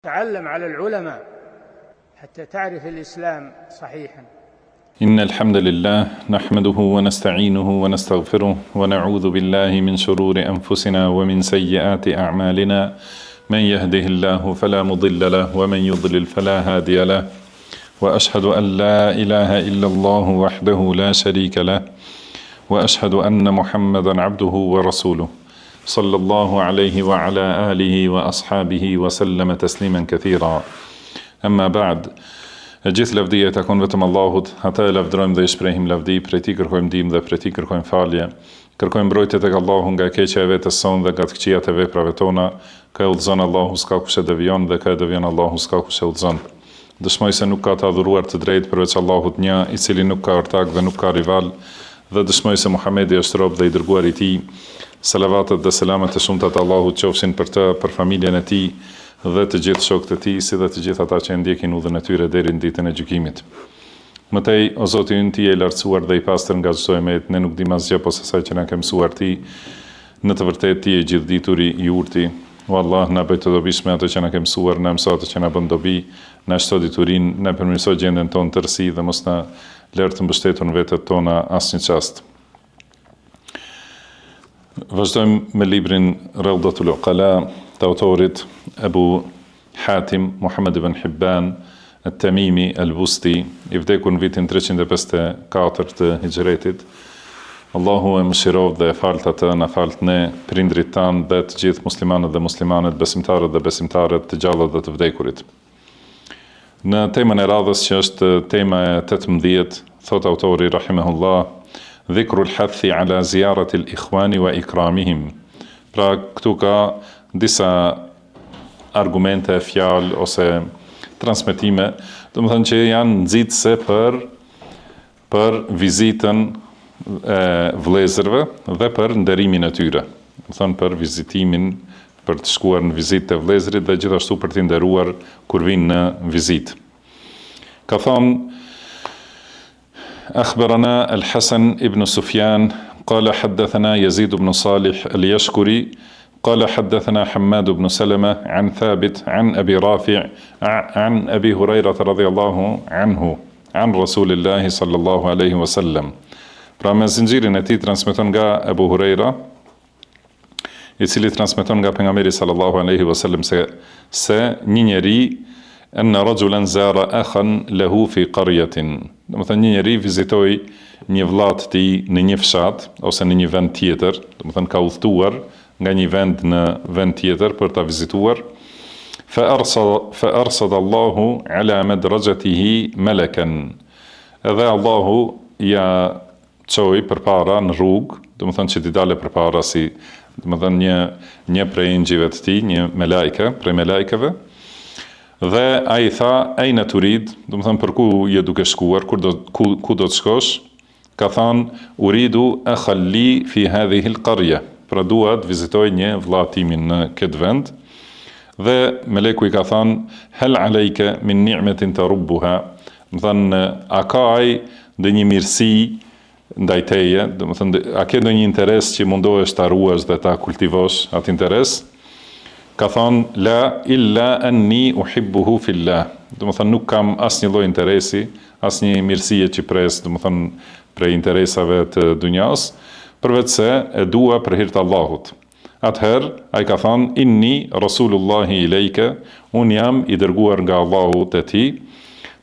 تعلم على العلماء حتى تعرف الإسلام صحيحا. إن الحمد لله نحمده ونستعينه ونستغفره ونعوذ بالله من شرور أنفسنا ومن سيئات أعمالنا من يهده الله فلا مضل له ومن يضلل فلا هادي له وأشهد أن لا إله إلا الله وحده لا شريك له وأشهد أن محمدا عبده ورسوله صلى الله عليه وعلى آله وأصحابه وسلم تسليما كثيرا. أما بعد. Gjithë lavdia i takon vetëm Allahut, ata e lavdrojmë dhe i shprehim lavdi, prej tij kërkojmë ndihmë dhe prej tij kërkojmë falje. Kërkojmë mbrojtje tek Allahu nga e keqja e vetes sonë dhe nga të këqijat e veprave tona. Ka e udhëzon Allahu, s'ka kush e devijon, dhe ka e devijon Allahu, s'ka kush e udhëzon. Dëshmoj se nuk ka të adhuruar të drejtë përveç Allahut një, i cili nuk ka ortak dhe nuk ka rival, dhe dëshmoj se Muhamedi është rob dhe i dërguar i tij. Salavatet dhe selamet e shumta të Allahut qofshin për të, për familjen e tij dhe të gjithë shokët e tij, si dhe të gjithë ata që ndjekin udhën e tyre deri në ditën e gjykimit. Mëtej, o Zoti ynë, ti je i lartësuar dhe i pastër nga çdo emet, ne nuk dim asgjë posa asaj që na ke mësuar ti. Në të vërtetë ti je gjithdituri i urti. O Allah, na bëj të dobishme ato që na ke mësuar, na mëso ato që na bën dobi, na shto diturinë, na përmirëso gjendjen tonë tërësi dhe mos na lër të mbështetur në vetët tona asnjë çast. Vazhdojmë me librin Rawdatul Uqala të autorit Ebu Hatim Muhammad ibn Hibban at-Tamimi al-Busti, i vdekur në vitin 354 të Hijretit. Allahu e mëshiroft dhe e falt atë, na falt ne, prindrit tanë dhe të gjithë muslimanët dhe muslimanet, besimtarët dhe besimtarët, të gjallët dhe të vdekurit. Në temën e radhës që është tema e 18, thot autori rahimahullah, dhikru l-hathi ala ziyarat l-ikhwani wa ikramihim. Pra këtu ka disa argumente, fjalë ose transmetime, do të thënë që janë nxitëse për vizitën e vëllezërve dhe për nderimin e tyre. Do të thënë për vizitimin, për të shkuar në vizitë të vëllezërit dhe gjithashtu për të nderuar kur vinë në vizitë. Ka thënë أخبرنا الحسن ابن سفيان قال حدثنا يزيد بن صالح اليشكري قال حدثنا حماد بن سلمة عن ثابت عن أبي رافع عن أبي هريرة رضي الله عنه عن رسول الله صلى الله عليه وسلم. Pra me zinxhirin e tij transmeton nga Abu Huraira, i cili transmeton nga pejgamberi sallallahu alaihi wasallam se një njeri anna rajulan zara akhan lahu fi qaryatin. Do të thënë një njeri vizitoi një vëllat të tij në një fshat ose në një vend tjetër, do të thënë ka udhëtuar nga një vend në vend tjetër për ta vizituar. Fa arsada Allahu ala madrajatihi malakan. Edhe Allahu ja çoi përpara në rrugë, do të thënë që t'i dalë përpara si, do të thënë një prej engjëve të tij, një melajke, prej melajkeve. Dhe ai tha, aina turid, do të thënë për ku je duke shkuar, ku do të shkosh? Ka thënë, uridu akhalli fi hadhihi al-qarya. Pra dua të vizitoj një vëlla timin në këtë vend. Dhe meleku i ka thënë, hal alayka min ni'matin tarubbuha. Do të thënë, a ka ai ndonjë mirësi ndaj teje, do të thënë, a ke ndonjë interes që mundohesh ta ruash dhe ta kultivosh atë interes? Ka thënë, la illa anni uhibbuhu fillah. Do të thënë, nuk kam asnjë lloj interesi, asnjë mirësie që pres, do të thënë, prej interesave të dunjas, përveç se e dua për hir të Allahut. Atëherë ai ka thënë, inni rasulullahi ilejke, un jam i dërguar nga Allahu te ti,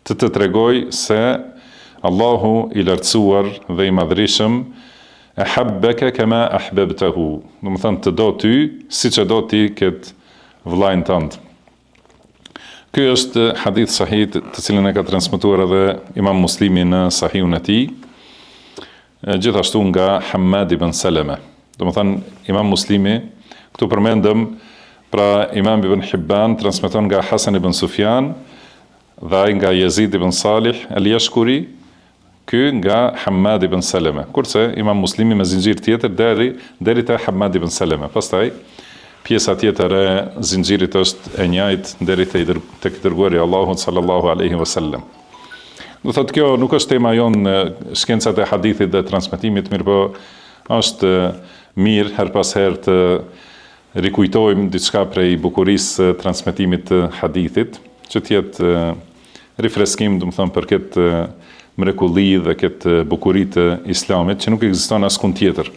të tregoj se Allahu i lartësuar dhe i madhrishëm ahabbaka kama ahbabtahu. Do të thënë, të do ty siç e do ti këtë vëllain tënd. Ky është hadith sahih të cilin e ka transmetuar edhe Imam Muslimi në Sahihun e tij, gjithashtu nga Hammad ibn Salama. Do të thënë, Imam Muslimi, këtu përmendëm, pra Imam ibn Hibban transmeton nga Hasan ibn Sufjan dhe ai nga Yazid ibn Salih al-Yashkuri, ky nga Hammad ibn Salama. Kurse Imam Muslimi me zinxhir tjetër deri te Hammad ibn Salama. Pastaj pjesa tjetër e zinxhirit është e njëjtë deri te i dërguari i Allahut sallallahu alaihi wasallam. Do thotë, kjo nuk është tema jonë, shkencat e hadithit dhe transmetimit, mirë po është mirë her pas herë të rikujtojmë diçka prej bukurisë së transmetimit të hadithit, që të jetë rifreskim, domethënë për këtë mrekulli dhe këtë bukuri të Islamit që nuk ekziston askund tjetër.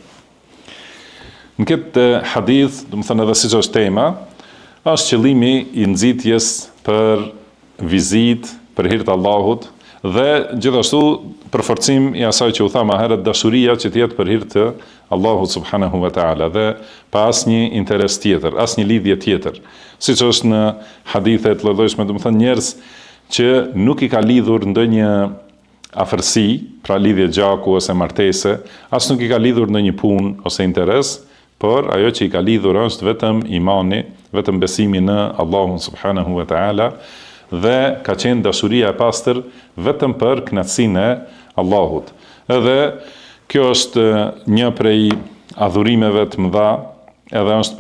Në këtë hadith, domethënë edhe siç është tema, është qëllimi i nxitjes për vizitë për hir të Allahut dhe gjithashtu përforcim i asaj që u tha më herët, dashuria që të jetë për hir të Allahut subhanahu wa taala dhe pa asnjë interes tjetër, asnjë lidhje tjetër. Siç është në hadithe të lloj-llojshme, domethënë njerëz që nuk i ka lidhur ndonjë afërsi, pra lidhje gjaku ose martese, as nuk i ka lidhur ndonjë punë ose interes, por ajo që i ka lidhur është vetëm imani, vetëm besimi në Allahun subhanahu wa taala dhe ka qenë dashuria e pastër vetëm për kënaqësinë e Allahut. Edhe kjo është një prej adhurimeve të mëdha, edhe është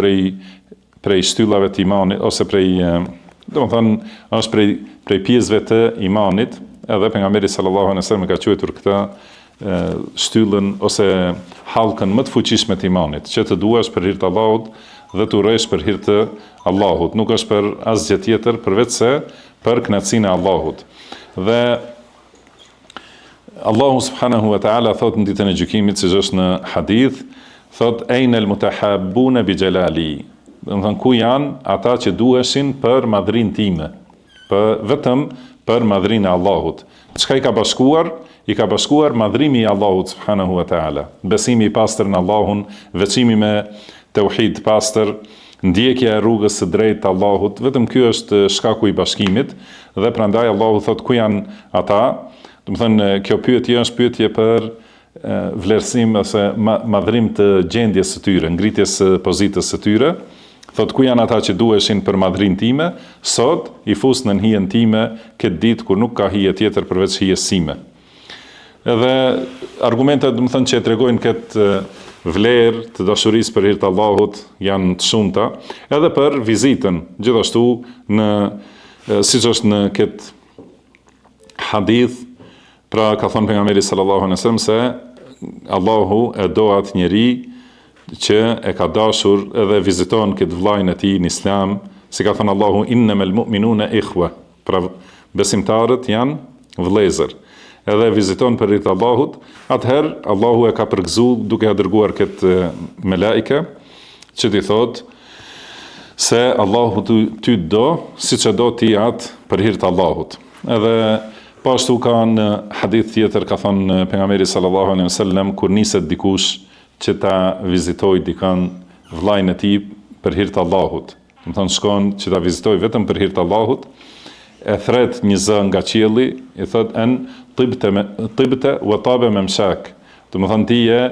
prej shtyllave të imanit ose domethënë është prej pjesëve të imanit, edhe pejgamberi sallallahu alejhi dhe sellem ka quajtur këtë shtyllën ose hallkën më të fuqishme të imanit, që të duash për hir të Allahut dhe të urresh për hir të Allahut, nuk është për asgjë tjetër përveç se për kënaqësinë e Allahut. Dhe Allahu subhanahu wa taala thot në ditën e gjykimit, siç është në hadith, thot einal mutahabbuna bi jalali. Domethënë ku janë ata që duheshin për madhrinë time, vetëm për madhrinë e Allahut. Çka i ka bashkuar? I ka bashkuar madhrimi i Allahut subhanahu wa taala, besimi i pastër në Allahun, veçimi me tauhid të pastër, ndjekja e rrugës së drejtë të Allahut, vetëm ky është shkaku i bashkimit dhe prandaj Allahu thot ku janë ata? Domethënë kjo pyetje është pyetje për vlerësim ose madhrim të gjendjes së tyre, ngritjes së pozitës së tyre. Thot ku janë ata që duheshin për madhrinë time, sot i fus në hijen time këtë ditë kur nuk ka hije tjetër përveç hijes sime. Edhe argumentet domethënë që tregojnë këtë vlerë të dashurisë për hir të Allahut janë të shumta, edhe për vizitën, gjithashtu siç është në këtë hadith, pra ka thënë pejgamberi sallallahu alejhi dhe sellem se Allahu e do atë njeri që e ka dashur edhe viziton këtë vllajën e tij në Islam, si ka thënë Allahu innamal mu'minuna ikhwa, pra besimtarët janë vëllezër. Edhe viziton për hir të Allahut, atëherë Allahu e ka përgëzuar duke ia dërguar këtë melaike që t'i thotë se Allahu ty do siç e do ti atë për hir të Allahut. Edhe po ashtu ka në hadith tjetër ka thënë pejgamberi sallallahu alejhi dhe sellem kur niset dikush që ta vizitoj dikën vllajën e tij për hir të Allahut. Do të thonë shkon që ta vizitoj vetëm për hir të Allahut, e thret një zë nga qielli, i thot en tibte wa tabe memshak. Do të thonë ti je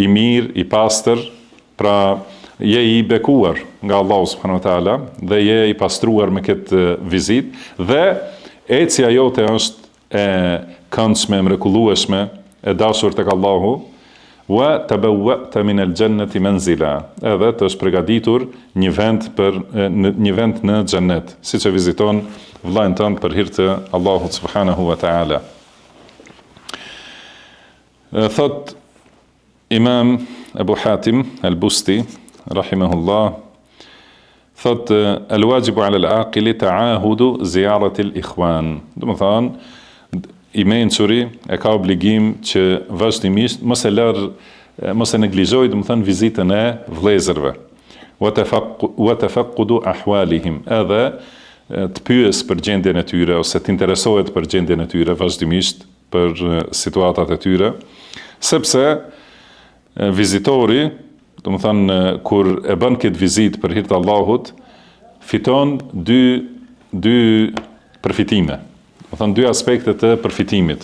i mirë, i pastër, pra je i bekuar nga Allahu subhanahu wa taala dhe je i pastruar me këtë vizitë dhe ecja jote është e këndshme, mrekullueshme, e dashur tek Allahu, wa tabawwa'ta min al-jannati manzila. Edhe të është përgatitur një vend në xhennet, siç e viziton vllajën tënd për hir të Allahut subhanahu wa taala. Thot Imam Abu Hatim al-Busti rahimahullah, thot al-wajibu 'ala al-aqili ta'ahudu ziyarati al-ikhwan. Do të thonë i mençuri e ka obligim që vazhdimisht mos e neglizhoj, do të thënë vizitën e vëllezërve. Wa tafaqqudu ahwalihim, edhe të pyes për gjendjen e tyre ose të interesohet për gjendjen e tyre vazhdimisht për situatat e tyre, sepse vizitori, do të thënë kur e bën këtë vizitë për hir të Allahut, fiton dy përfitime. Do të thënë dy aspekte të përfitimit.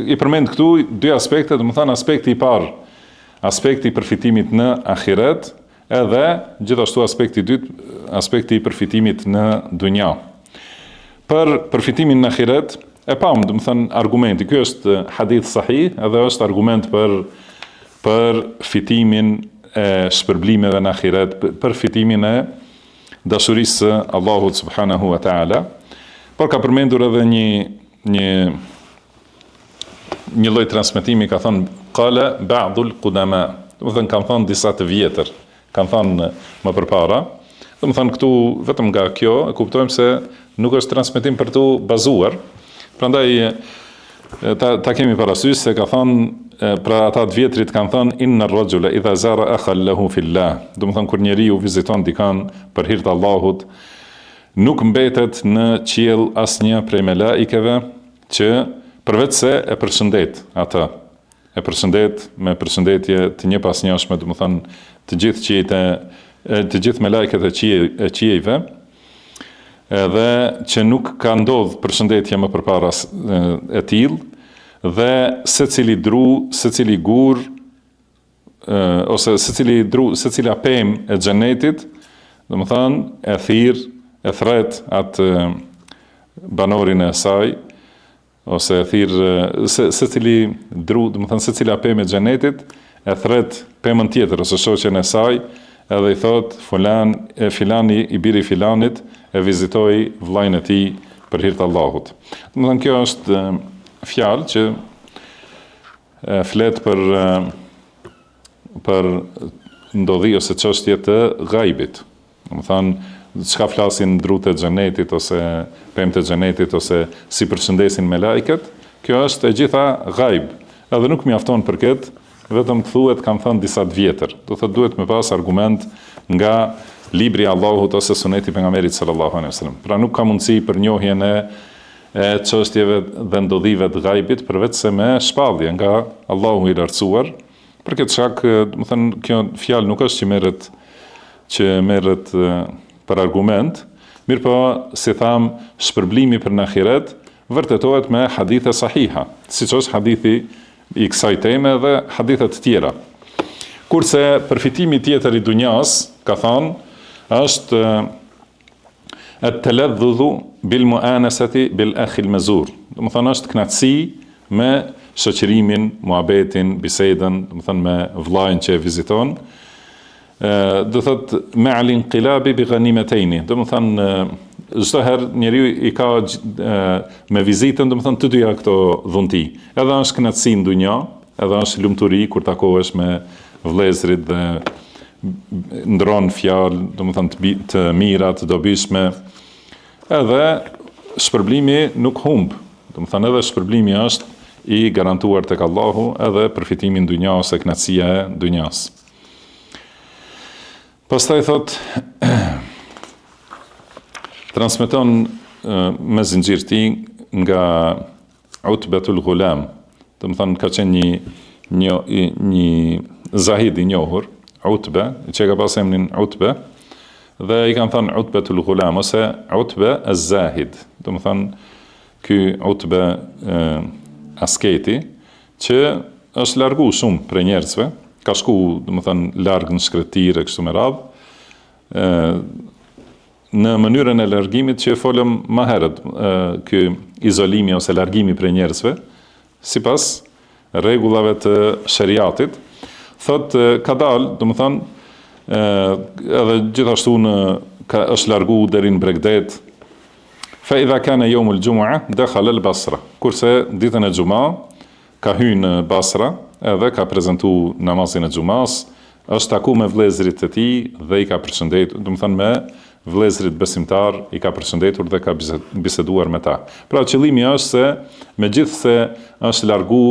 I përmend këtu dy aspekte, do të thënë aspekti i parë, aspekti i përfitimit në ahiret, edhe gjithashtu aspekti i dytë, aspekti i përfitimit në dunja. Për përfitimin në ahiret, e pam, do të thënë argumenti, ky është hadith sahih, edhe është argument për fitimin e shpërblimeve në ahiret, për fitimin e dashurisë së Allahut subhanahu wa taala. Por ka përmendur edhe një lloj transmetimi, ka thënë qala ba'dul qudama, do të thënë kanë thënë disa të vjetër, kanë thënë më përpara. Domethënë këtu vetëm nga kjo e kuptojmë se nuk është transmetim për tu bazuar. Prandaj ta kemi parasysh se ka thënë pra ata të vjetrit kanë thënë inna ar-rajula idha zara akhan lahu fillah. Domethënë kur njeriu viziton dikan për hir të Allahut, nuk mbetet në qiell asnjë prej melaikeve që përveç se e përshëndet atë. E përshëndet me përshëndetje të njëpasnjëshme, domethënë të gjithë qiejtë, të gjithë melajket e qiejve, edhe që nuk ka ndodhur përshëndetje më përpara e tillë, dhe secili dru, secili gur, ose secila pemë e xhenetit, domethënë e thirr, e thret atë banorin e saj, ose e thirr secili dru, domethënë secila pemë e xhenetit e thret pemën tjetër ose shoqen e saj, edhe i thot filani i biri filanit e vizitoi vllajën e tij për hir të Allahut. Domethënë kjo është fjalë që flet për ndodhi ose çështje të ghaibit. Domethënë çka flasin drut e xhenetit ose pemt e xhenetit ose si përshëndesin melajket, kjo është e gjitha ghaib. Edhe nuk mjafton për këtë, vetëm thuhet kanë thënë disa të vjetër. Do thotë duhet me pas argument nga libri i Allahut ose suneti pejgamberit sallallahu alaihi wasallam. Pra nuk ka mundësi për njohjen e çështjeve dhe ndodhive të ghaibit përveç se me shpallje nga Allahu i lartësuar. Për këtë shkak, do thënë kjo fjalë nuk është që merret për argument, mirë po, si tham, shpërblimi për në ahiret vërtetohet me hadithe sahiha, siç është hadithi i kësaj teme dhe hadithet tjera. Kurse përfitimi tjetër i dunjas, ka thënë, është at-taladhdhu bil mu'anasati bil akhi al-mazur. Domethënë është kënaqësi me shoqërimin, muhabetin, bisedën, domethënë me vllajën që e viziton. Do thotë me al-inqilabi bi ghanimatayn. Domethënë çdo herë njeriu i ka me vizitën, domethënë të dyja këto dhunti. Edhe është kënaqësi në dunjë, edhe është lumturi kur takohesh me vëllezërit dhe ndron fjalë, domethënë të mira, të dobishme. Edhe shpërblimi nuk humb. Domethënë edhe shpërblimi është i garantuar tek Allahu, edhe përfitimi në dunjë ose kënaqësia e dunjas. Pastaj thot transmeton me zinxhir ti nga Utbetul Ghulam. Domethënë ka qenë një zahid i njohur, Utbe, që ka pas emrin Utbe, dhe i kanë thënë Utbetul Ghulam ose Utbe az-Zahid. Domethënë ky Utbe asketi që është largu shumë prej njerëzve, ka shku, domethënë larg në shkretire kështu me radhë, në mënyrën e largimit që folëm më herët, ky izolimi ose largimi prej njerëzve, sipas rregullave të shariatit, thotë ka dalë, domethënë edhe gjithashtu është largu deri në Bregdet. Fa idha kana yawm al-jum'a dakhala al-Basra. Kurse ditën e xumë ka hyrë në Basra, edhe ka prezantu namazin e xumas, është taku me vëllezërit e tij dhe i ka përshëndetur, domethënë me vëllezërit besimtar i ka përshëndetur dhe ka biseduar me ta. Pra qëllimi është se megjithse është largu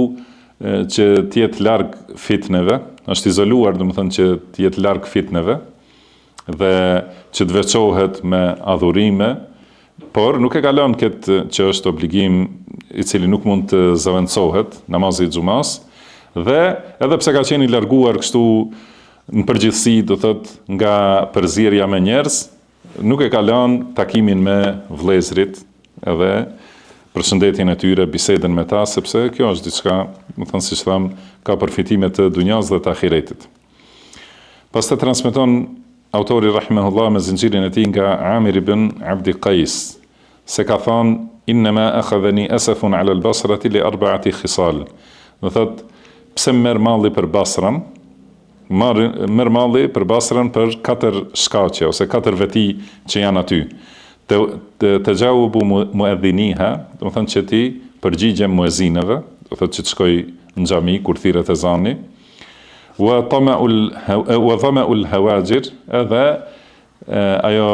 që të jetë larg fitneve, është izoluar, domethënë që të jetë larg fitneve dhe që të veçohet me adhurime, por nuk e ka lënë këtë që është obligim i cili nuk mund të zëvendësohet, namazi i xumas, dhe edhe pse ka qenë i larguar kështu në përgjithësi, do thot nga përzierja me njerëz, nuk e ka lënë takimin me vëllezërit edhe përshëndetjen e tyre, bisedën me ta, sepse kjo është diçka, më thënë siç tham, ka përfitime të dunjas dhe të ahiretit. Pastaj transmeton autori rahimahullah me zinxhirin e tij nga Amir ibn Abdi Qais, se ka thënë inma akhadhani asafun ala al-Basrati li 4 khisal. Do thot pse merr malli për Basrën? Merr malli për Basrën për 4 shkaqe ose 4 veti që janë aty. Të gjaubu muedhiniha, do thënë që ti përgjigjem muezinëve, do thot që të shkoj në xhami kur thirret ezani. wa dhama'ul hawajir, edhe ajo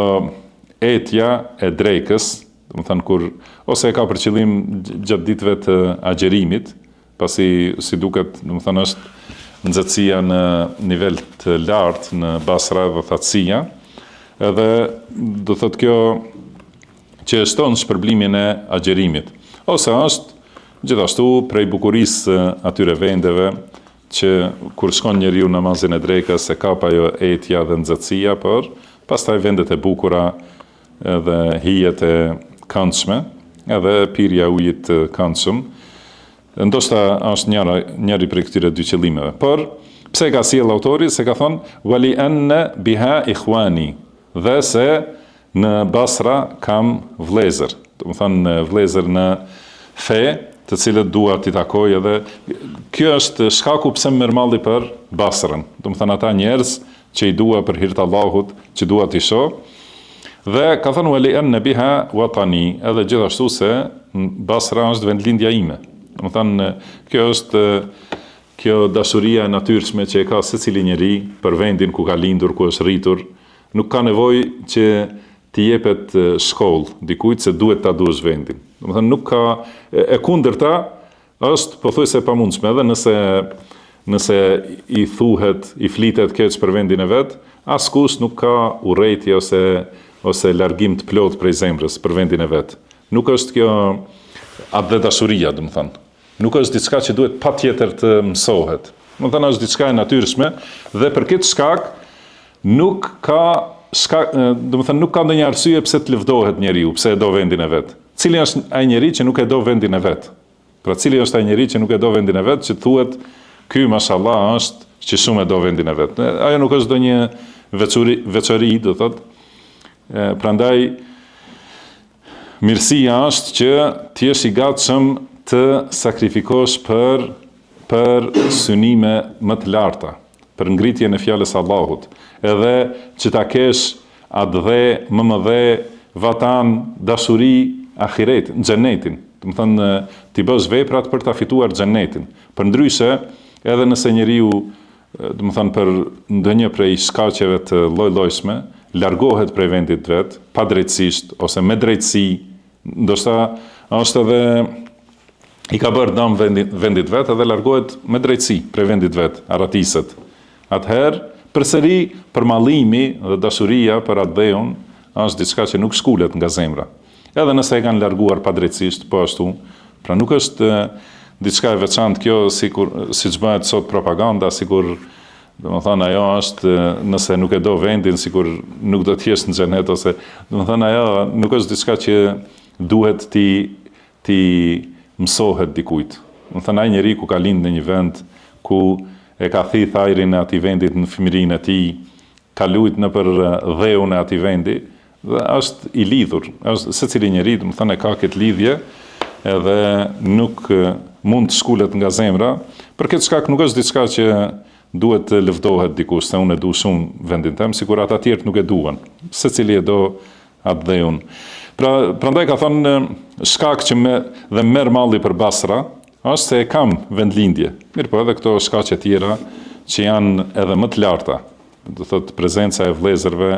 etja e drekës, do të thënë kur ose e ka për qëllim gjatë ditëve të agjerimit, pasi si duket, do të thënë është nxehtësia në nivel të lartë në Basra dhe thatësia, edhe do thotë kjo që shton shpërblimin e agjerimit, ose është gjithashtu prej bukurisë atyre vendeve që kur shkon njeriu namazin e drekës e kap ajo etja dhe nxehtësia, por pastaj vendet e bukura edhe hijet e këndshme, edhe pirja e ujit të këndshëm, ndoshta është njëri prej këtyre dy qëllimeve. Por pse ka sjell autori, se ka thonë wali anna biha ikhwani, dhe se në Basra kam vlezër, do të thonë vlezër në fe, të cilët dua t'i takoj, edhe kjo është shkaku pse më merrmalli për Basrën, do të thonë ata njerëz që i dua për hir të Allahut, që dua t'i shoh. Dhe ka thënë wali anna biha watani, edhe gjithashtu se Basra është vendlindja ime. Do të thonë kjo është kjo dashuria e natyrshme që e ka secili njeri për vendin ku ka lindur, ku është rritur, nuk ka nevojë që t'i jepet shkollë dikujt se duhet ta duash vendin. Do të thonë nuk ka e kundërta është pothuajse e pamundshme, edhe nëse i thuhet, i flitet keq për vendin e vet, askush nuk ka urrëtie ose largim të plot prej zemrës për vendin e vet. Nuk është kjo atë dashuria, do të thonë. Nuk është diçka që duhet patjetër të mësohet. Do të thonë është diçka e natyrshme dhe për këtë shkak nuk ka ndonjë arsye pse të lëvdohet njeriu, pse e do vendin e vet. Cili është ai njeri që nuk e do vendin e vet? Pra cili është ai njeri që nuk e do vendin e vet, që thuhet ky mashallah është që shumë e do vendin e vet. Ajo nuk është ndonjë veçori, do thotë. Prandaj mirësia është që ti jesh i gatshëm të sakrifikosh për synime më të larta, për ngritjen e fjalës Allahut, edhe që ta kesh atë dhe më mëdhe vatan dashuri ahiret, xhenetin. Do të thonë ti bësh veprat për ta fituar xhenetin. Përndryshe, edhe nëse njeriu, do të thonë për ndonjë prej shkaqeve të lloj-llojshme, largohet prej vendit vet, pa drejtësisht ose me drejtësi, ndoshta është edhe i ka bërë dëm vendit vet edhe largohet me drejtësi prej vendit vet, aratiset. Atëherë, përsëri përmallimi dhe dashuria për atë dheun është diçka që nuk shkulet nga zemra. Edhe nëse e kanë larguar pa drejtësisht, po ashtu, pra nuk është diçka e veçantë kjo siç bëhet sot propaganda, sikur domethënë ajo është nëse nuk e do vendin, sikur nuk do të jesh në xhenet, ose domethënë ajo nuk është diçka që duhet ti mësohet dikujt. Domethënë ai njeri ku ka lindë në një vend ku e ka thith ajrin e atij vendit në fëmijërinë e tij, ka luajtur nëpër dheun e atij vendi, dhe është i lidhur. Është secili njeri, domethënë e ka këtë lidhje, edhe nuk mund të shkulet nga zemra, për këtë shkak nuk është diçka që duhet të lëvdohet dikush, se unë e du shumë vendin tem, sikur ata tjerë nuk e duan. Secili e do atë dheun. Prandaj ka thonë shkak që dhe merr malli për Basra, është se e kam vendlindje. Mirë po edhe këto shkaqe tjera që janë edhe më të larta. Do thotë prezenca e vëllezërve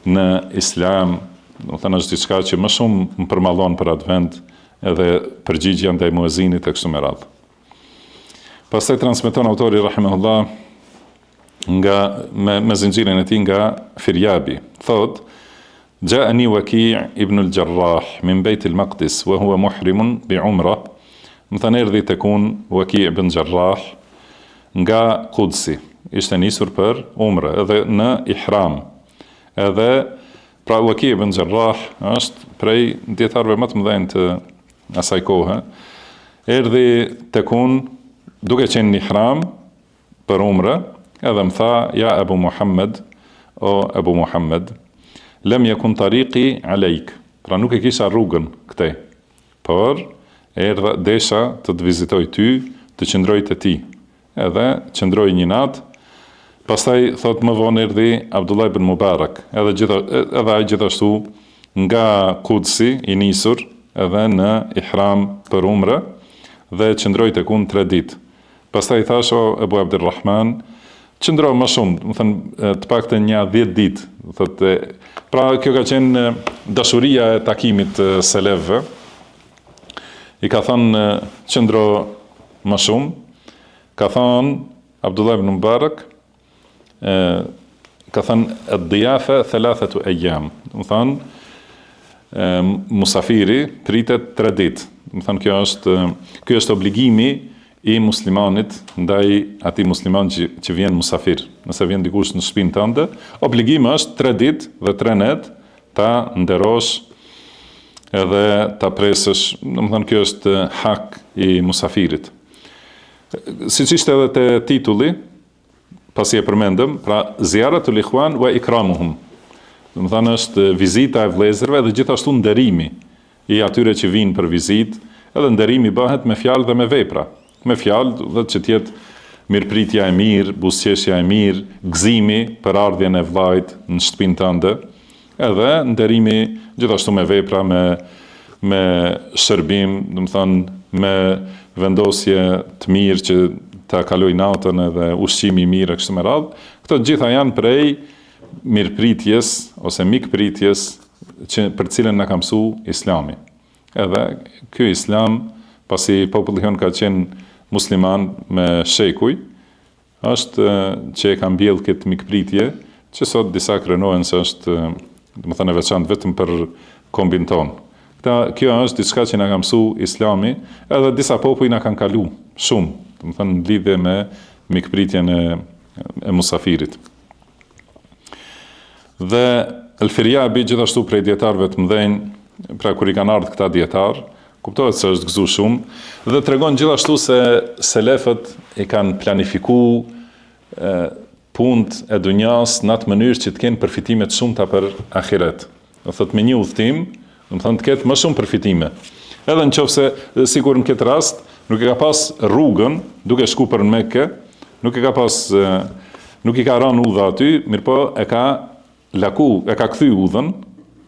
në Islam, do thënë është diçka që më shumë më përmallon për atë vend, edhe përgjigjja ndaj muezinit e kështu me radhë. Pastaj transmeton autori rahimahullah me zinxhirin e tij nga Firyabi. Thotë: "Ja'ani Waki' ibn al-Jarrah min Bayt al-Maqdis wa huwa muhrim bi'umrah." Më thënë erdhi tek unë Waki' ibn Jarrah nga Qudsi. Ishte nisur për umre edhe në ihram. Edhe pra Waki' ibn Jarrah është prej dietarëve më të mëdhenj të asaj kohe. Erdhi tek unë duke qenë në ihram për umre, edhe më tha: "Ja Abu Muhammed, o Abu Muhammed, lam yakun tariqi alejk." Pra nuk e kisha rrugën këtej, por erdha desha të vizitoj ty, të qëndroj te ti. Edhe qëndroj një natë. Pastaj thot më vonë erdhi Abdullah ibn Mubarak, edhe ai gjithashtu nga Qudsi i nisur, edhe në ihram për umre, dhe qëndroj tek unë 3 ditë. Pastaj thash: "O Abu Abdurrahman, qëndro më shumë, do të thënë të paktën një 10 ditë, thotë. Pra kjo ka qenë dashuria e takimit të selefëve. I ka thënë qëndro më shumë, ka thënë Abdullah ibn Mubarak, ka thënë ad-diyafa 3 ayyam. Do të thënë musafiri pritet 3 ditë. Do të thënë ky është obligimi i muslimanit ndaj atij musliman që vjen musafir. Nëse vjen dikush në shtëpinë tënde, obligimi është 3 ditë dhe 3 net ta nderosh edhe ta presësh. Do të thënë kjo është hak i musafirit. Siç ishte edhe te titulli, pasi e përmendëm, pra ziyaratul ikhwan wa ikramuhum. Do të thënë është vizita e vëllezërve dhe gjithashtu nderimi i atyre që vinë për vizitë, edhe nderimi bëhet me fjalë dhe me vepra. Me fjalë dhe që tjetë mirëpritja e mirë, buzëqeshja e mirë, gëzimi për ardhjen e vllajt në shtëpinë tënde, edhe nderimi gjithashtu me vepra, me shërbim, do të thënë me vendosje të mirë që ta kaloj natën edhe ushqimi i mirë kështu me radhë. Këto gjitha janë prej mirëpritjes ose mikpritjes për cilën na ka mësuar Islami. Edhe ky Islam, pasi populli jon ka qenë musliman me shekuj, është që e ka mbjellë këtë mikpritje, që sot disa krenohen se është, do të thënë, e veçantë vetëm për kombin tonë. Kjo është diçka që na ka mësuar Islami, edhe disa popuj na kanë kalu shumë, do të thënë, në lidhje me mikpritjen e musafirit. Dhe El-Firjabi gjithashtu prej dietarëve të mëdhenj, pra kur i kanë ardhur këta dietarë, kuptohet se është gëzuar shumë dhe tregon gjithashtu se selefët i kanë planifikuar punët e dunjas në atë mënyrë që të kenë përfitime të shumta për ahiret. Do thotë me një udhtim, do të thonë të ketë më shumë përfitime. Edhe nëse sikur në këtë rast nuk e ka pas rrugën duke shku për në Mekë, nuk i ka rënë udha aty, mirëpo e ka kthy udhën,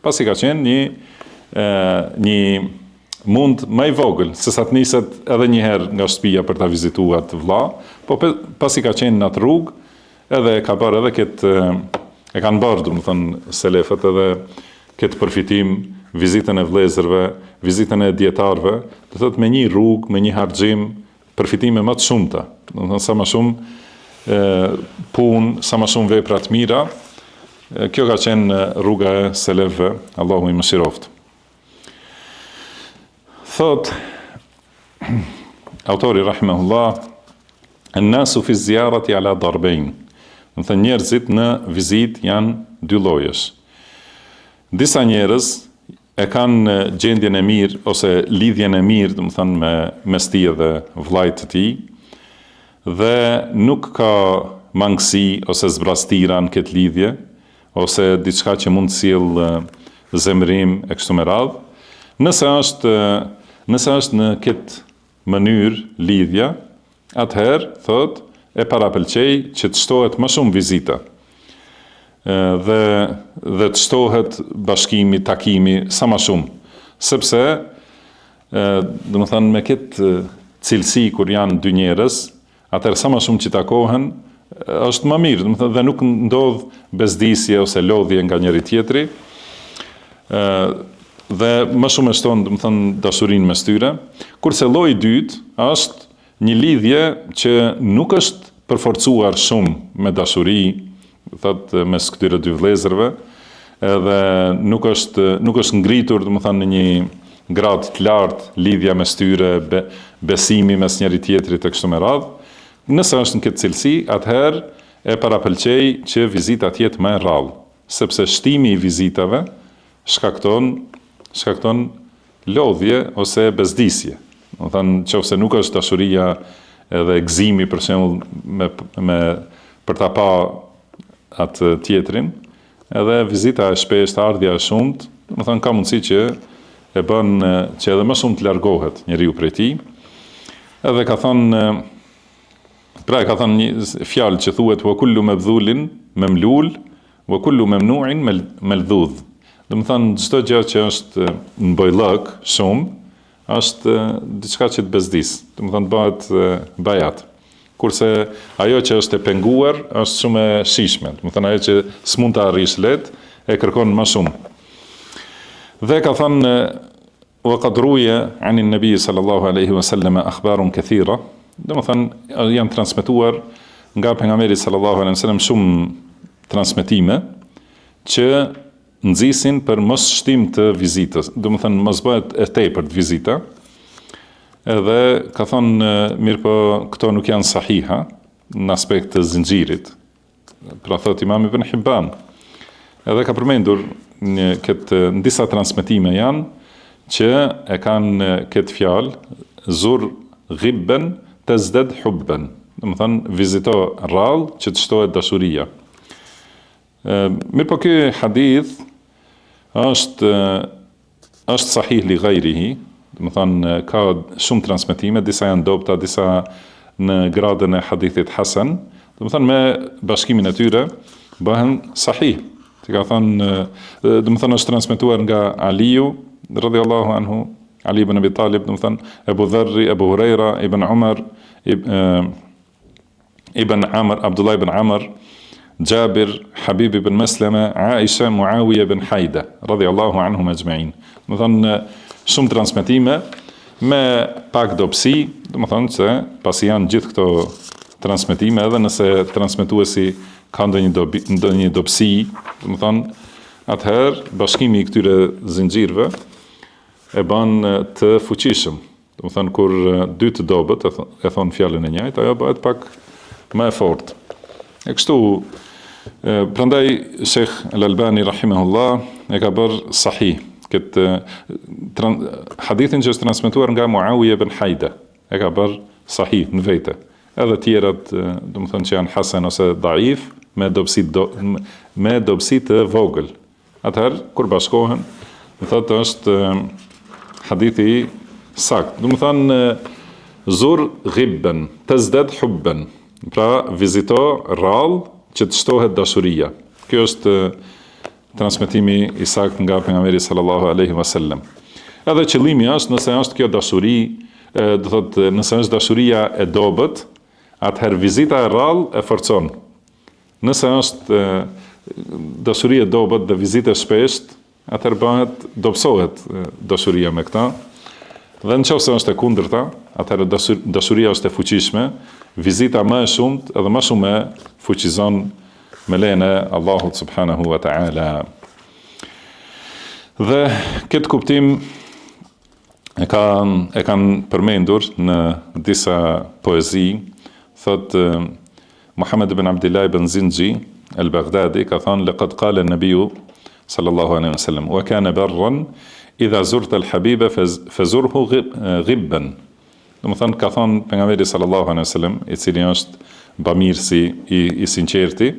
pasi ka qenë një mund më i vogël, se sa të niset edhe një herë nga shtëpia për ta vizituar atë vëlla, po pasi ka qenë në atë rrugë, edhe ka bërë edhe e kanë bërë, do të thënë selefët edhe këtë përfitim, vizitën e vëllezërve, vizitën e dietarëve, do thotë me një rrugë, me një harxhim, përfitime më të shumta. Do të thënë sa më shumë punë, sa më shumë vepra të mira. Kjo ka qenë rruga e selefëve, Allahu i mëshiroftë. Thot autori rahimahullah, an-nasu fi ziyarati ala darbayn. Do të thënë njerëzit në vizitë janë 2 llojesh. Disa njerëz e kanë gjendjen e mirë ose lidhjen e mirë, do të thënë mes tij dhe vllajt të tij, dhe nuk ka mangësi ose zbrastira në këtë lidhje, ose diçka që mund të sjellë zemrim e kështu me radhë. Nëse është në këtë mënyrë lidhja, atëherë, thot, e parapëlqej që të shtohet më shumë vizita. Dhe të shtohet bashkimi, takimi, sa më shumë. Sepse, do të thënë, me këtë cilësi kur janë 2 njerëz, atëherë sa më shumë që takohen, është më mirë, do të thënë, dhe nuk ndodh bezdisje ose lodhje nga njëri tjetri. Dhe më shumë e shton, do të thënë, dashurinë mes tyre, kurse lloji i dytë është një lidhje që nuk është përforcuar shumë me dashuri, thotë mes këtyre 2 vëllezërve, edhe nuk është ngritur, do të thënë, në një grad të lartë lidhja mes tyre, besimi mes njëri tjetrit e kështu me radhë. Nëse është në këtë cilësi, atëherë e parapëlqej që vizita të jetë më e rrallë, sepse shtimi i vizitave shkakton lodhje ose bezdisje. Do thënë, nëse nuk është dashuria edhe gëzimi për shembull për ta pa atë tjetrin, edhe vizita e shpeshtë, ardhja e shumët, do thënë ka mundësi që e bën që edhe më shumë të largohet njeriu prej tij. Edhe ka thënë një fjalë që thuhet wa kullu mabdhulin mamlul wa kullu mamnu'in maldhudh. Do të thënë çdo gjë që është në bojllëk shumë është diçka që të bezdis. Do të thënë bëhet bajat. kurse ajo që është e penguar është shumë e shishme. Do të thënë ajo që s'mund ta arrish lehtë e kërkon më shumë. Dhe ka thënë وقد روي عن النبي صلى الله عليه وسلم أخبار كثيرة. Do të thënë janë transmetuar nga pejgamberi sallallahu alaihi wasallam shumë transmetime që nxisin për mos shtim të vizitës. Do të thënë mos bëhet e tepërt vizita. Edhe ka thonë mirë po këto nuk janë sahiha në aspekt të zinxhirit. Pra thot Imam Ibn Hibban. Edhe ka përmendur në disa transmetime janë që e kanë këtë fjalë zur ghibben tazdad hubban. Do të thënë vizito rrallë që të shtohet dashuria. Mirë po ky hadith është sahih li ghayrihi. Do të thënë ka shumë transmetime, disa janë dobta, disa në gradën e hadithit hasan. Do të thënë me bashkimin e tyre bëhen sahih. Që ka thënë, do të thënë është transmetuar nga Aliu radhiyallahu anhu, Ali ibn Abi Talib, do të thënë Abu Dharri, Abu Huraira, Ibn Umar, Ibn Amr, Abdullah ibn Amr, Jabir, Habib ibn Maslama, Aisha, Muawiya ibn Haida, radhiyallahu anhum ajma'in. Do të thënë shumë transmetime me pak dobësi, do të thënë se pasi janë gjithë këto transmetime, edhe nëse transmetuesi ka ndonjë dobësi, do të thënë atëherë bashkimi i këtyre zinxhirëve e bën të fuqishëm. Do të thënë kur dy të dobët e thon fjalën e njëjtë, ajo bëhet pak më e fortë. E kështu prandaj Sheikh Al-Albani rahimahullah e ka bërë sahih këtë hadithin që është transmetuar nga Muawiya ibn Haida. E ka bërë sahih në vete. Edhe tjerat, do të thënë që janë hasan ose dhaif me dobësi të vogël. Atëherë kur bashkohen, do thotë është hadithi sakt. Do të thënë zur ghibban tazdad hubban. Pra vizito rrallë që të shtohet dashuria. Kjo është transmetimi i sakt nga pejgamberi sallallahu alaihi wasallam. Edhe qëllimi është nëse është kjo dashuri, do thotë nëse është dashuria e dobët, atëherë vizita e rrallë e forcon. Nëse është dashuria e dobët dhe vizite shpesht, atëherë bëhet dobësohet dashuria me këta. Dhe nëse është e kundërta, atëherë dashuria është e fuqishme, vizita më e shumët edhe më shumë e fuqizon me lejen e Allahut subhanahu wa ta'ala. Dhe këtë kuptim e kanë përmendur në disa poezi, thot Muhammad ibn Abdullah ibn Zinji al-Baghdadi ka thënë laqad qala an-nabiy sallallahu alaihi wasallam wa kana barran idha zurta al-habiba fazurhu ghibban. Do të thënë ka thënë pejgamberi sallallahu alaihi wasallam, i cili është bamirësi i sinqerti,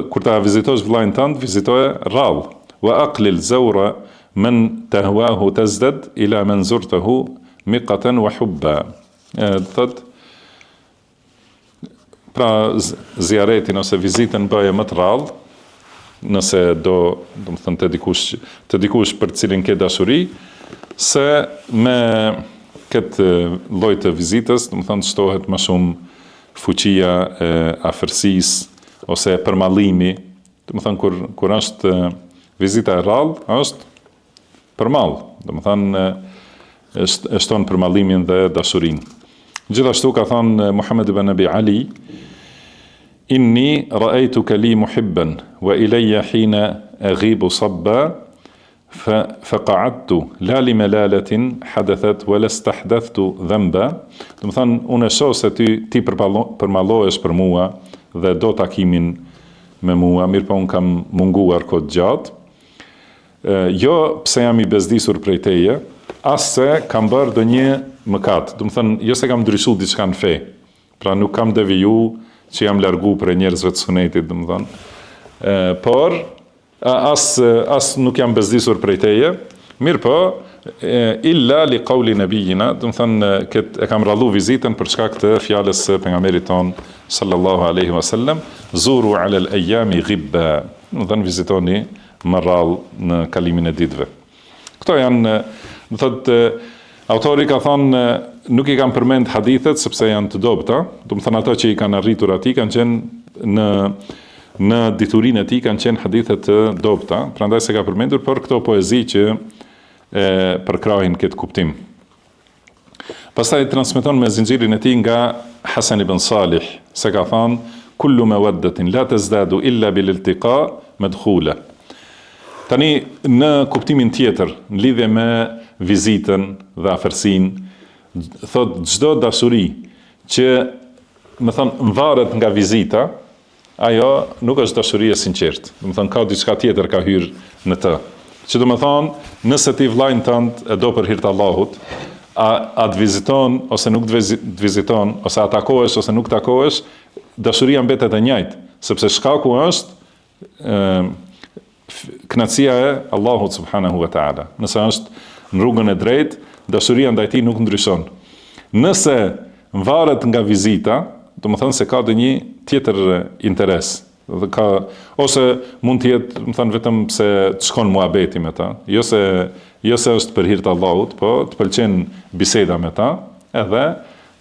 kur ta vizitosh vllajën tënd, vizitoje rrallë. Wa aqlil zawra man tahwahu tazdad ila man zurtahu miqatan wa hubba. Thot pra ziaretin ose vizitën bëje më të rrallë, nëse do të thënë të dikush për të cilin ke dashuri, se me këtë lloj të vizitës, do të thënë shtohet më shumë fuqia e afërsisë ose përmallimi. Do të thënë kur është vizita e rrallë, është përmall, do të thënë e shton përmallimin dhe dashurinë. Gjithashtu ka thënë Muhammad ibn Abi Ali, inni ra'aytuka li muhibban wa ilayya hina aghibu sabba faqa'adtu la li malalatin hadathat wala istahdathtu dhanba. Do të thënë unë shoh se ti përmallohesh për mua dhe do takimin me mua, mirë po unë kam munguar kohë gjatë. Jo pse jam i bezdisur prej teje, as se kam bërë ndonjë mëkat. Do të thënë jo se kam ndryshuar diçka në fe. Pra nuk kam deviju që jam largu për njerëzve të sunetit, do të thënë. Por as nuk jam bezdisur prej teje, mirë po illa li qauli nabiyina, do të thënë e kam rallu vizitën për shkak të fjalës së pejgamberit ton sallallahu alaihi wasallam, zuru ala al-ayami ghibba. Do të thënë vizitoni më rrallë në kalimin e ditëve. Këto janë, do thotë Autori ka thonë, nuk i kam përmend hadithet sepse janë të dobta, do të thonë ato që i kanë arritur atij kanë qenë në diturinë e tij kanë qenë hadithe të dobta, prandaj se ka përmendur për këto poezi që përkrahin këtë kuptim. Pastaj transmeton me zinxhirin e tij nga Hasan ibn Salih, se ka thënë kullu mawaddatin la tazdadu illa bil iltiqa madkhula. Tani në kuptimin tjetër, në lidhje me vizitën dhe afërsinë, thot çdo dashuri që më thon varet nga vizita, ajo nuk është dashuri e sinqertë. Do të thon ka diçka tjetër ka hyrë në të. Që do të thon, nëse ti vllajën tënd e do për hir të Allahut, a të viziton ose nuk të viziton, ose a takohesh ose nuk takohesh, dashuria mbetet e njëjtë, sepse shkaku është kënaqësia e Allahut subhanahu wa taala. Nëse është në rrugën e drejtë, dashuria ndaj tij nuk ndryshon. Nëse varet nga vizita, do të thonë se ka ndonjë tjetër interes. Dhe ose mund të jetë, do të thonë vetëm pse të shkon muhabeti me ta, jo se është për hir të Allahut, po të pëlqen biseda me ta, edhe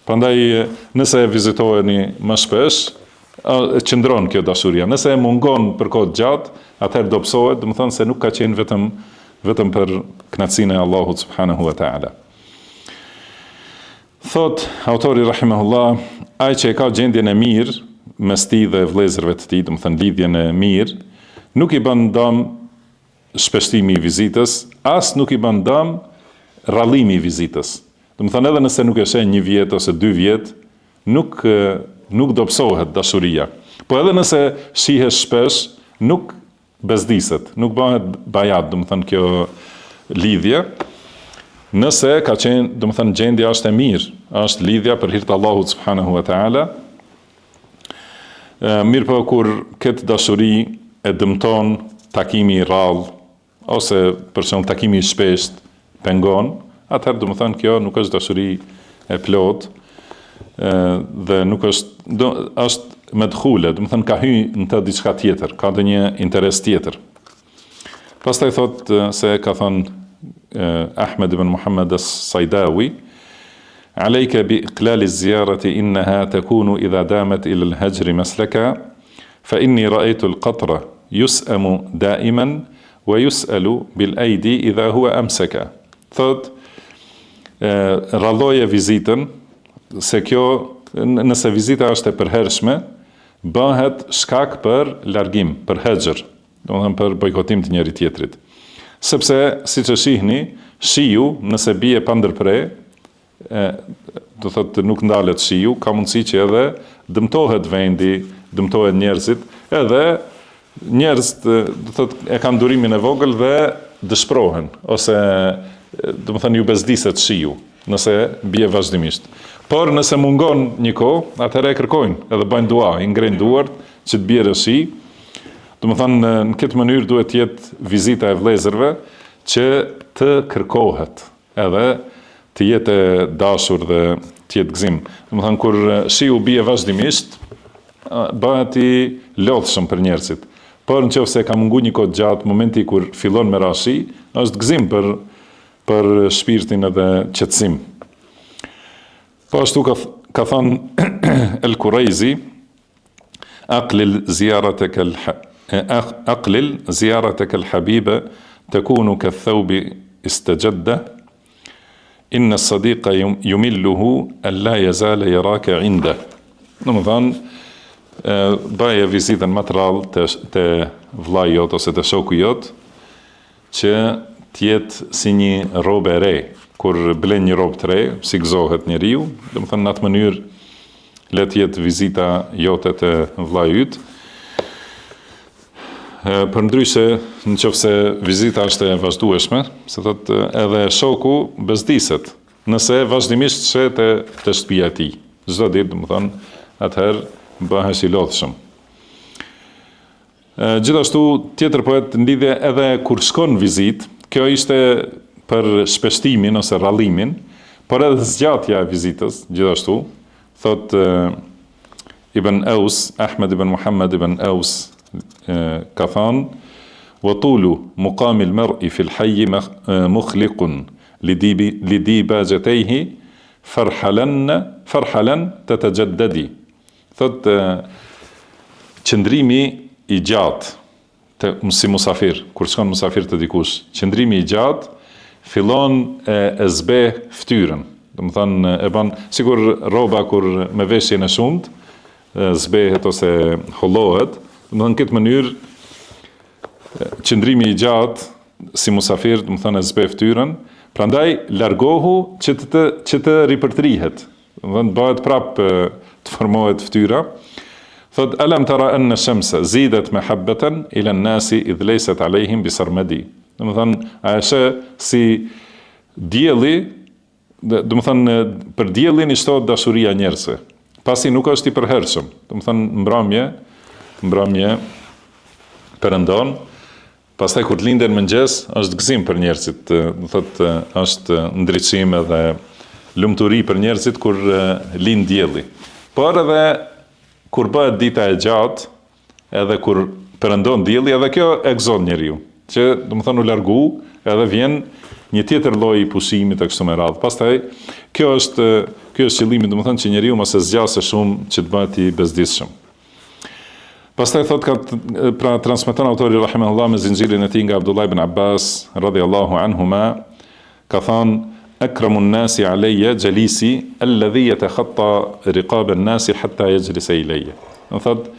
prandaj nëse e vizitoheni më shpesh, qëndron kjo dashuria. Nëse e mungon për kohë gjatë, atëherë dobësohet, do të thonë se nuk ka qenë vetëm për kënaqësinë e Allahut subhanahu wa taala. Thot autori rahimahullah, ai që e ka gjendjen e mirë mes tij dhe vëllezërve të tij, do të thënë lidhjen e mirë, nuk i bën dëm shpeshtimi i vizitës, as nuk i bën dëm rrallimi i vizitës. Do të thënë edhe nëse nuk e sheh 1 vjet ose 2 vjet, nuk dobësohet dashuria. Po edhe nëse shihet shpesh, nuk bezdiset, nuk bëhet bajat, do të thënë kjo lidhje. Nëse ka qenë, do të thënë gjendja është e mirë, është lidhja për hir të Allahut subhanahu wa taala. Mirë po kur këtë dashuri e dëmton takimi i rrallë, ose për shembull takimi i shpesht pengon, atëherë do të thënë kjo nuk është dashuri e plot, dhe nuk është medkhule, do të thënë ka hyrë në të diçka tjetër, ka ndonjë interes tjetër. Pastaj thot se ka thënë Ahmed ibn Muhammad as-Sajdawi, عليك بإقلال الزيارة إنها تكون إذا دامت إلى الهجر مسلكا فإني رأيت القطر يسأم دائما ويسأل بالأيدي إذا هو أمسك. Thot, rradhoje vizitën, se kjo, nëse vizita është e përhershme, bëhet shkak për largim, për hexher, domethënë për bojkotim të njëri tjetrit. Sepse, siç e shihni, shiu, nëse bie pa ndërprer, do thotë nuk ndalet shiu, ka mundësi që edhe dëmtohet vendi, dëmtohet njerëzit, edhe njerëzit do thotë e kanë durimin e vogël dhe dëshpërohen, ose do të thënë ju bezdiset shiu, nëse bie vazhdimisht. Por nëse mungon një kohë, atëherë e kërkojnë, edhe bëjnë dua, i ngrenë duart që të bjerë shi. Do të thënë në këtë mënyrë duhet të jetë vizita e vëllezërve që të kërkohet, edhe të jetë dashur dhe të jetë gëzim. Do të thënë kur shiu bie vazhdimisht, bëhet i lodhshëm për njerëzit. Por nëse ka munguar një kohë gjatë, momenti kur fillon me rashi, është gëzim për shpirtin edhe qetësim. Po ashtu ka thënë El Kuraizi, aqlil ziyaratek al habiba takunu ka thawbi istajadda inna as-sadiqa yumilluhu alla yazala yaraka 'inda. Domethënë, bëje vizitën më të rrallë te vllai jot ose te shoku jot, që të jetë si një robë e re. Kur blen një robë të re, si gëzohet njeriu, domethënë në atë mënyrë le të jetë vizita jote te vllai yt. Përndryshe, nëse vizita është e vazhdueshme, se thotë edhe shoku bezdiset, nëse vazhdimisht sheh te shtëpia e tij. Çdo ditë, domethënë, atëherë bëhesh i lodhshëm. Gjithashtu, tjetër poet në lidhje edhe kur shkon vizitë, kjo ishte për shpeshtimin ose rrallimin, por edhe zgjatja e vizitës, gjithashtu, thot Ibn Aus, Ahmed ibn Muhammad ibn Aus, ka thënë: "Wa tulu muqami al-mar'i fi al-hayy mukhliqun lidibajetejhi farhalan tatajaddadi. Thot qëndrimi i gjatë si musafir, kur shkon musafir të dikush, qëndrimi i gjatë fillon e zbeh fytyrën. Do të thonë e bën sikur rroba kur me veshjen e shumt zbehet ose hollohet. Do të thonë në këtë mënyrë qëndrimi i gjatë si musafir, do të thonë e zbeh fytyrën, prandaj largohu që të ripërtrihet. Do të thonë bëhet prapë të formohet fytyra. Thot alam tara anna shamsa zidat mahabbatan ila an-nasi idh laysat alayhim bisarmadi. Do të thonë a është si dielli, do të thonë për diellin i shtohet dashuria njerëzve, pasi nuk është i përhershëm. Do të thonë mbrëmje perëndon, pastaj kur të linden mëngjes është gëzim për njerëzit, do thotë është ndriçim edhe lumturi për njerëzit kur lind dielli. Por edhe kur bëhet dita e gjatë, edhe kur perëndon dielli, edhe kjo e gëzon njeriu, që do të thonë u largu, edhe vjen një tjetër lloj pushimi të kështu me radhë. Pastaj kjo është qëllimi, do të thonë që njeriu mos e zgjasë shumë që të bëhet i bezdisshëm. Pastaj pra transmeton autori rahimahullah me zinxhirin e tij nga Abdullah ibn Abbas radhiyallahu anhuma, ka thënë akramu an-nasi alayya jalisi alladhi yatakhatta riqab an-nasi hatta yajlisa ilayya. Do thotë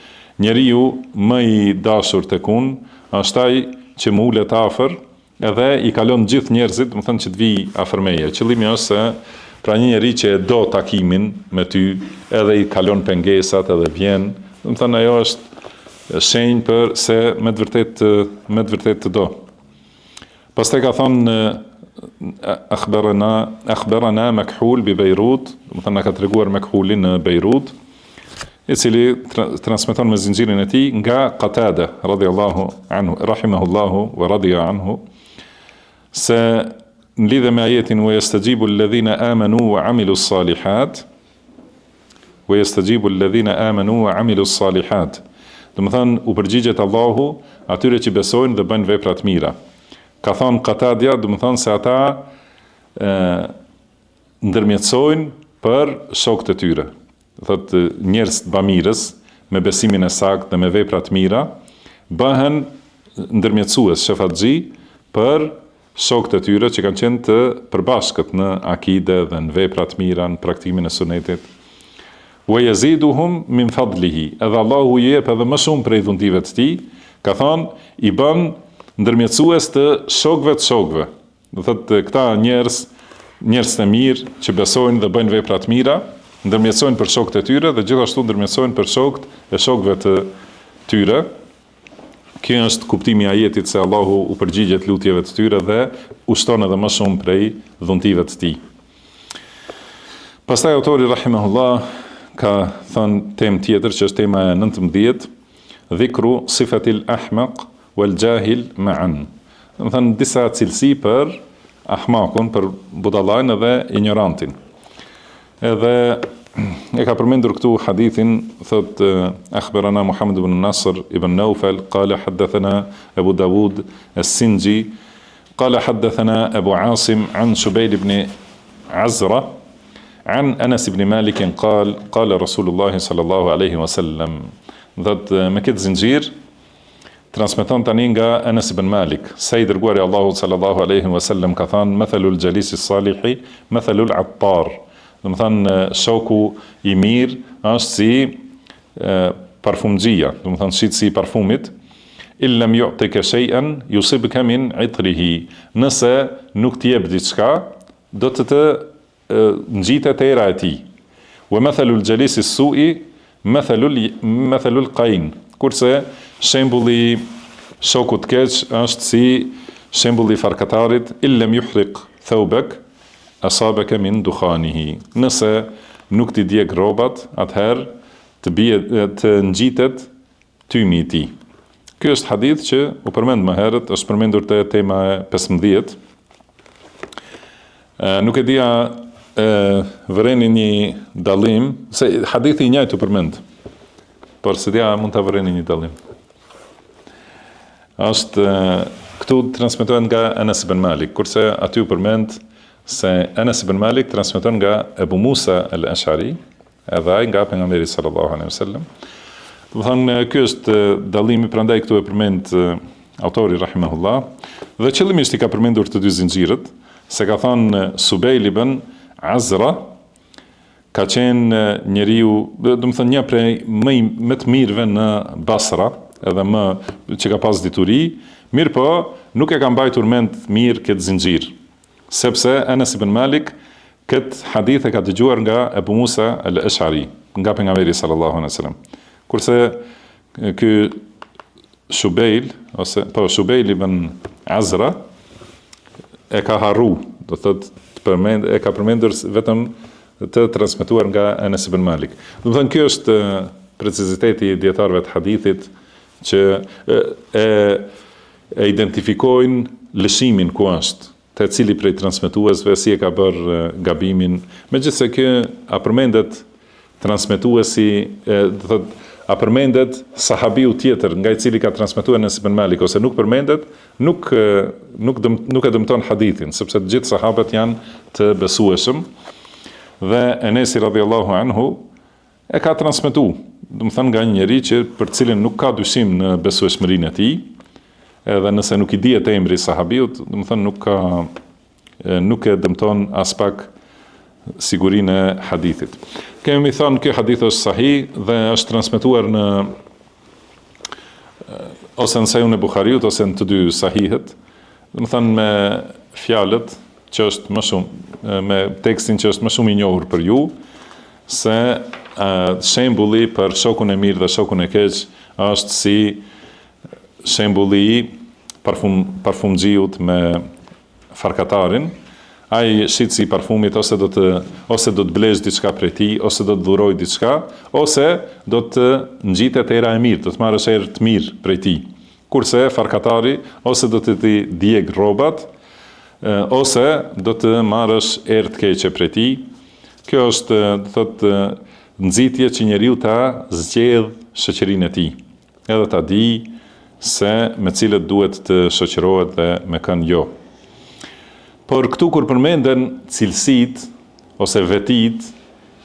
njeriu më i dashur tek unë është ai që më ulet afër edhe i kalon gjithë njerëzit, do të thonë që të vijë afër meje. Qëllimi është se pra një njeri që e do takimin me ty, edhe i kalon pengesat edhe vjen, do të thonë ajo është shenjë për se me të vërtet të do. Pastaj ka thonë akhbarana Makhul bi Beirut, do të thonë na ka treguar Makhuli në Beirut, i cili transmeton me zinxhirin e tij nga Qatada radhiyallahu anhu rahimahullahu wa radiya anhu, se në lidhje me ajetin wa yastajibu alladhina amanu wa amilu s-salihat, wa yastajibu alladhina amanu wa amilu s-salihat. Do të thonë u përgjigjet Allahu atyre që besojnë dhe bëjnë vepra të mira. Ka thonë Qatadia, do të thonë se ata ndërmjetësojnë për shokët e tyre. Thotë njerëz të bamirës me besimin e saktë dhe me vepra të mira bëhen ndërmjetësues shefatxhi për shokët e tyre që kanë qenë të përbashkët në akide dhe në vepra të mira, në praktikimin e sunetit. Wa yaziduhum min fadlihi, edhe Allahu i jep edhe më shumë prej dhuntive të tij, ka thonë i bën ndërmjetësues të shokëve. Do thotë këta njerëz të mirë që besojnë dhe bëjnë vepra të mira, ndërmjetësojnë për shokët e tyre dhe gjithashtu ndërmjetësojnë për shokët e shokëve të tyre. Kjo është kuptimi i ajetit se Allahu u përgjigjet lutjeve të tyre dhe ushton edhe më shumë prej dhuntive të tij. Pastaj autori rahimahullah ka thënë temë tjetër që është tema e 19, dhikru sifatil ahmaq wal jahil ma'an. Do të thënë disa cilësi për ahmakun, për budallajin edhe ignorantin. Edhe e ka përmendur këtu hadithin, thot akhbarana Muhammad ibn Nasr ibn Nawfal qala hadathana Abu Dawud as-Sinji qala hadathana Abu Asim an Shubayl ibn Azra an Anas ibn Malik qala Rasulullah sallallahu alaihi wasallam. Thot me këtë zinxhir transmeton tani nga Anas ibn Malik, se i dërguari Allahu sallallahu alaihi wasallam ka thënë mathalul jalisi s-salihi mathalul attar. Do të thënë shoku i mirë është si parfumxhia, do të thënë shitësi i parfumit, illam yu'tika shay'an yusibka min 'itrihi. Nëse nuk të jep diçka, do të ngjitet era e tij. Wa mathalul jalisi s-su'i mathalul qain. Kurse shembulli shokut të keq është si shembulli i farkatarit, illam yuhriq thawbak asabaka min dukhanihi. Nëse nuk t'i djeg rrobat, atëherë të ngjitet tymi i tij. Ky është hadith që u përmend më herët, është përmendur te tema e 15. Nuk e dia vëreni një dallim, se hadithi i njëjtë u përmend, por se dia mund ta vëreni një dallim. Është këtu transmetohet nga Anas ibn Malik, kurse aty u përmend se Anas ibn Malik transmeton nga Ebu Musa al-Ash'ari, edhe ai nga pejgamberi sallallahu alaihi wasallam. Do thonë ky është dallimi, prandaj këtu e përmend autori rahimahullah, dhe qëllimisht i ka përmendur të dy zinxhirët, se ka thënë Subejl ibn Azra ka qenë njeriu, do të thënë një prej më të mirëve në Basra, edhe më që ka pas dituri, mirë po nuk e ka mbajtur mend mirë këtë zinxhir, sepse Anas ibn Malik këtë hadith e ka dëgjuar nga Ebu Musa al-Ash'ari, nga pejgamberi sallallahu alaihi wasallam. Kurse ky Shubejl ibn Azra e ka harru, do thotë e ka përmendur vetëm të transmetuar nga Anas ibn Malik. Do të thënë kjo është preciziteti i dietarëve të hadithit që e identifikojnë lëshimin ku është, te cili prej transmetuesve si e ka bërë gabimin. Megjithse kjo a përmendet transmetuesi, do thotë a përmendet sahabiu tjetër nga i cili ka transmetuar Anas ibn Malik, ose nuk përmendet, nuk e dëmton hadithin, sepse të gjithë sahabët janë të besueshëm, dhe Enesi radhiyallahu anhu e ka transmetuar, do të thënë nga një njeri që për cilin nuk ka dyshim në besueshmërinë e tij, edhe nëse nuk i dihet emri i sahabiut, do të thënë nuk e dëmton as pak sigurinë e hadithit. Kemi thënë ky hadith është sahih dhe është transmetuar në ose në Sahihun e Buhariut ose në të dy sahihet, do të thënë me fjalët që është më shumë, me tekstin që është më shumë i njohur për ju, se shembulli për shokun e mirë dhe shokun e keq është si shembulli i parfumxhiut me farkatarin. Ai shit si parfumit ose do të blesh diçka prej tij, ose do të dhuroj diçka, ose do të ngjitet era e mirë, do të marrësh erë të mirë prej tij. Kurse farkatari ose do të ti djeg rrobat, ose do të marrësh erë të keqe prej tij. Kjo është, do thotë, nxitje që njeriu ta zgjedh shoqërinë e tij, edhe ta di se me cilët duhet të shoqërohet dhe me kënd jo. Por këtu kur përmenden cilësit ose vetit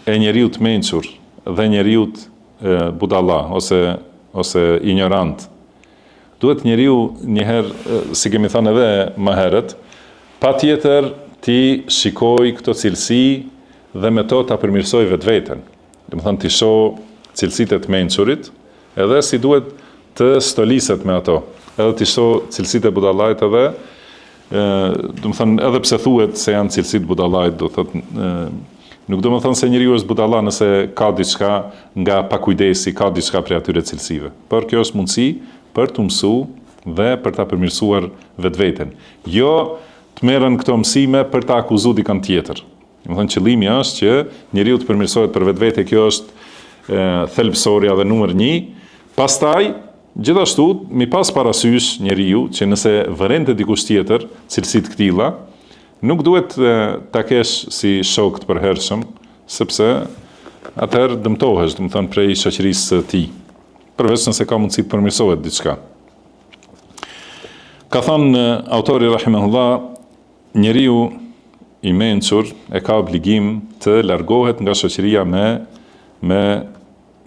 e njeriu të mençur dhe njeriu budalla ose ignorant, duhet njeriu njëherë, si kemi thënë edhe më herët, patjetër ti shikoj këto cilësi dhe me to ta përmirësoj vetveten. Do të thënë ti shoh cilësitë e të mençurit, edhe si duhet të stoliset me ato. Edhe ti shoh cilësitë e budallait edhe, do të thënë, edhe pse thuhet se janë cilësitë budallait, do thotë, nuk do të thënë se njeriu është budalla nëse ka diçka nga pakujdesi, ka diçka prej atyre cilësive. Por kjo është mundësi për të mësuar dhe për ta përmirësuar vetveten. Jo të merren këto mësime për ta akuzuar dikën tjetër. Do të thënë qëllimi është që njeriu të përmirësohet për vetvete, kjo është thelbësorja dhe numër 1. Pastaj gjithashtu mi pas parasysh njeriu që nëse vërente dikush tjetër cilësitë këtilla, nuk duhet ta kesh si shok të përhershëm, sepse atëherë dëmtohesh, do të thënë, prej shoqërisë së tij, përveç nëse ka mundësi të përmirësohet diçka. Ka thënë autori rahimahullah, njeriu i mençur e ka obligim të largohet nga shoqëria me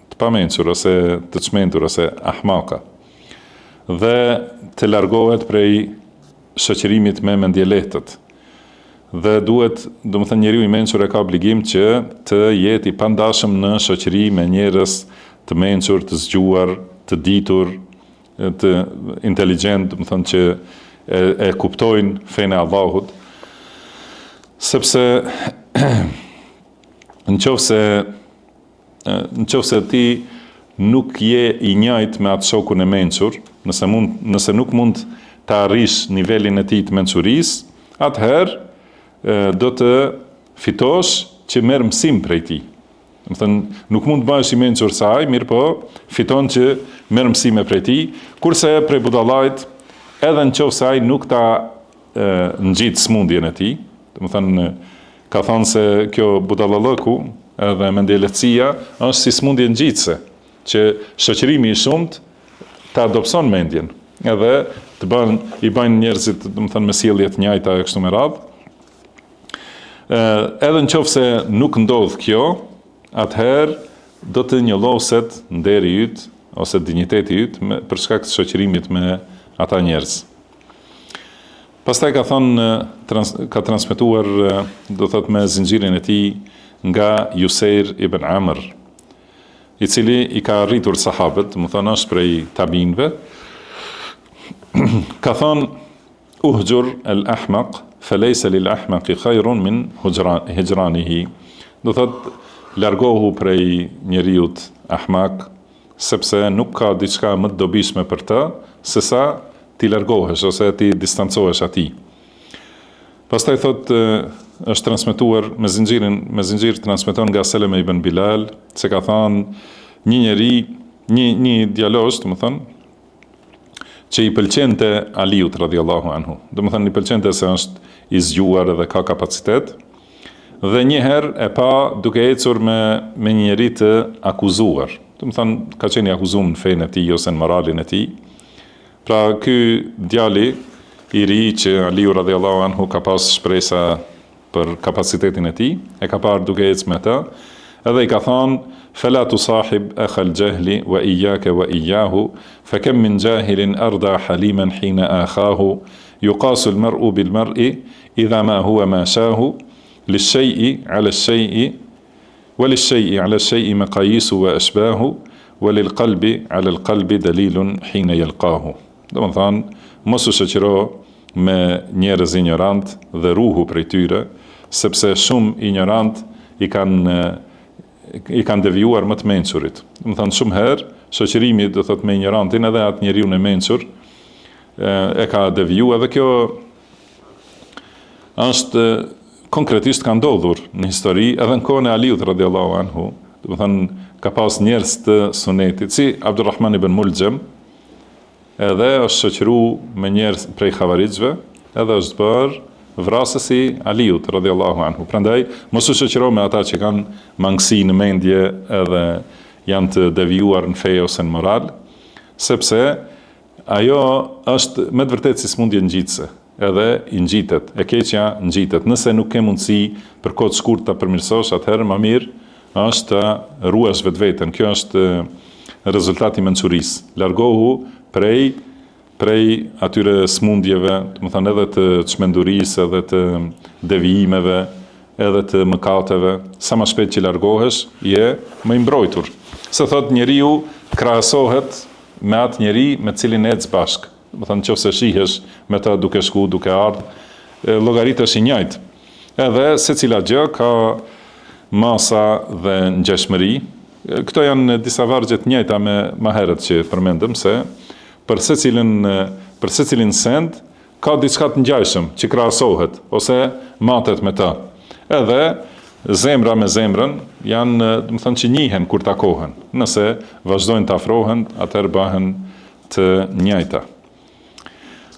të pamençur ose të çmendur ose ahmaka, dhe të largohet prej shoqërimit me mendjelehtët. Dhe duhet, do të thënë, njeriu i mençur e ka obligim që të jetë i pandashëm në shoqëri me njerëz të mençur, të zgjuar, të ditur, të inteligjent, do të thënë, që e kuptojnë fenë e Allahut, sepse nëse ti nuk je i njëjtë me atë shokun e mençur, nëse nuk mund të arrish nivelin e tij të mençurisë, atëherë do të fitosh që merr mësim prej tij. Do të thënë, nuk mund të bëhesh i mençur sa ai, mirë po fiton që merr mësime prej tij, kurse prej budallait, edhe nëse ai nuk ta ngjit smundjen e tij, do të thënë, ka thënë se kjo budallallëku edhe mendjelehtësia është si smundje ngjitse, që shoqërimi i shumt ta adopson mendjen, edhe i bën njerëzit, do të thënë, me sjellje të njëjta e kështu me radhë. Edhe në qoftë se nuk ndodh kjo, atëherë do të njolloset nderi yt ose dinjiteti yt për shkak të shoqërimit me ata njerëz. Pastaj ka thonë, ka transmetuar, do thot me zinxhirin e tij nga Juseir ibn Amr, i cili i ka rritur sahabët, më thonë është prej tabinëve, ka thonë, uhjur al-ahmaq, falejse lil-ahmaqi khairun min hijranihi. Do thot, largohu prej njeriut ahmak, sepse nuk ka diçka më të dobishme për të, sesa ti largohesh ose ti distancohesh atij. Pastaj thot, është transmetuar me zinxhir transmeton nga Seleme ibn Bilal, se ka thënë një njeri, një djalosh, domethënë, që i pëlqente Aliut radhiyallahu anhu. Domethënë i pëlqente se është i zgjuar dhe ka kapacitet. Dhe një herë e pa duke ecur me një njeri të akuzuar. Domethënë ka qenë i akuzuar në fenë e tij ose në moralin e tij. Pra ky djali i ri që Aliu radhiyallahu anhu ka pas shpresa për kapacitetin e tij, e ka parë duke ecë me të, edhe i ka thonë, fela tusahib akhal jahli wa iyyaka wa iyyahu, fa kam min jahilin arda haliman hina akhahu, yuqasu al-mar'u bil mar'i idha ma huwa ma shahu, lish-shay'i 'ala ash-shay'i wa lish-shay'i 'ala ash-shay'i maqayisu wa ashbahu, wa lil-qalbi 'ala al-qalbi dalilun hina yalqahu. Domethënë, mos u shoqëro me njerëz ignorant dhe ruhu prej tyre, sepse shumë ignorant i kanë devijuar më të mençurit. Domethënë shumë herë shoqërimi do thot me ignorantin edhe atë njeriu në mençur e ka devijuar, edhe kjo është konkretisht ka ndodhur në histori edhe në kohën e Aliut radhiyallahu anhu. Domethënë ka pas njerëz të sunetit, si Abdulrahman ibn Muljam, edhe është shoqëru me njerëz prej xhavarixhve, edhe është bërë vrasësi Aliut radhiyallahu anhu. Prandaj mos u shoqëro me ata që kanë mangësi në mendje edhe janë të devijuar në fe ose në moral, sepse ajo është me të vërtetë si smundje ngjitëse, edhe i ngjitet, e keqja ngjitet. Nëse nuk ke mundësi për kohë të shkurtë ta përmirësosh, atëherë më mirë është ta ruash vetveten. Kjo është rezultati i mençurisë. Largohu prej atyre smundjeve, do të thënë edhe të çmendurisë, edhe të devijimeve, edhe të mëkateve. Sa më shpejt që largohesh, je më i mbrojtur. Se thot njeriu krahasohet me atë njeri me cilin ec bashk. Do të thënë nëse shihesh me ta duke shku, duke ardh, llogaritesh i njëjtë. Edhe secila gjë ka masa dhe ngjeshmëri. Këto janë disa vargje të njëjta me më herët që përmendëm, se për secilin send ka diçka të ngjashëm që krahasohet ose matet me të. Edhe zemra me zemrën janë, do të thënë që njihen kur takohen. Nëse vazhdojnë të afrohen, atëherë bëhen të njëjta.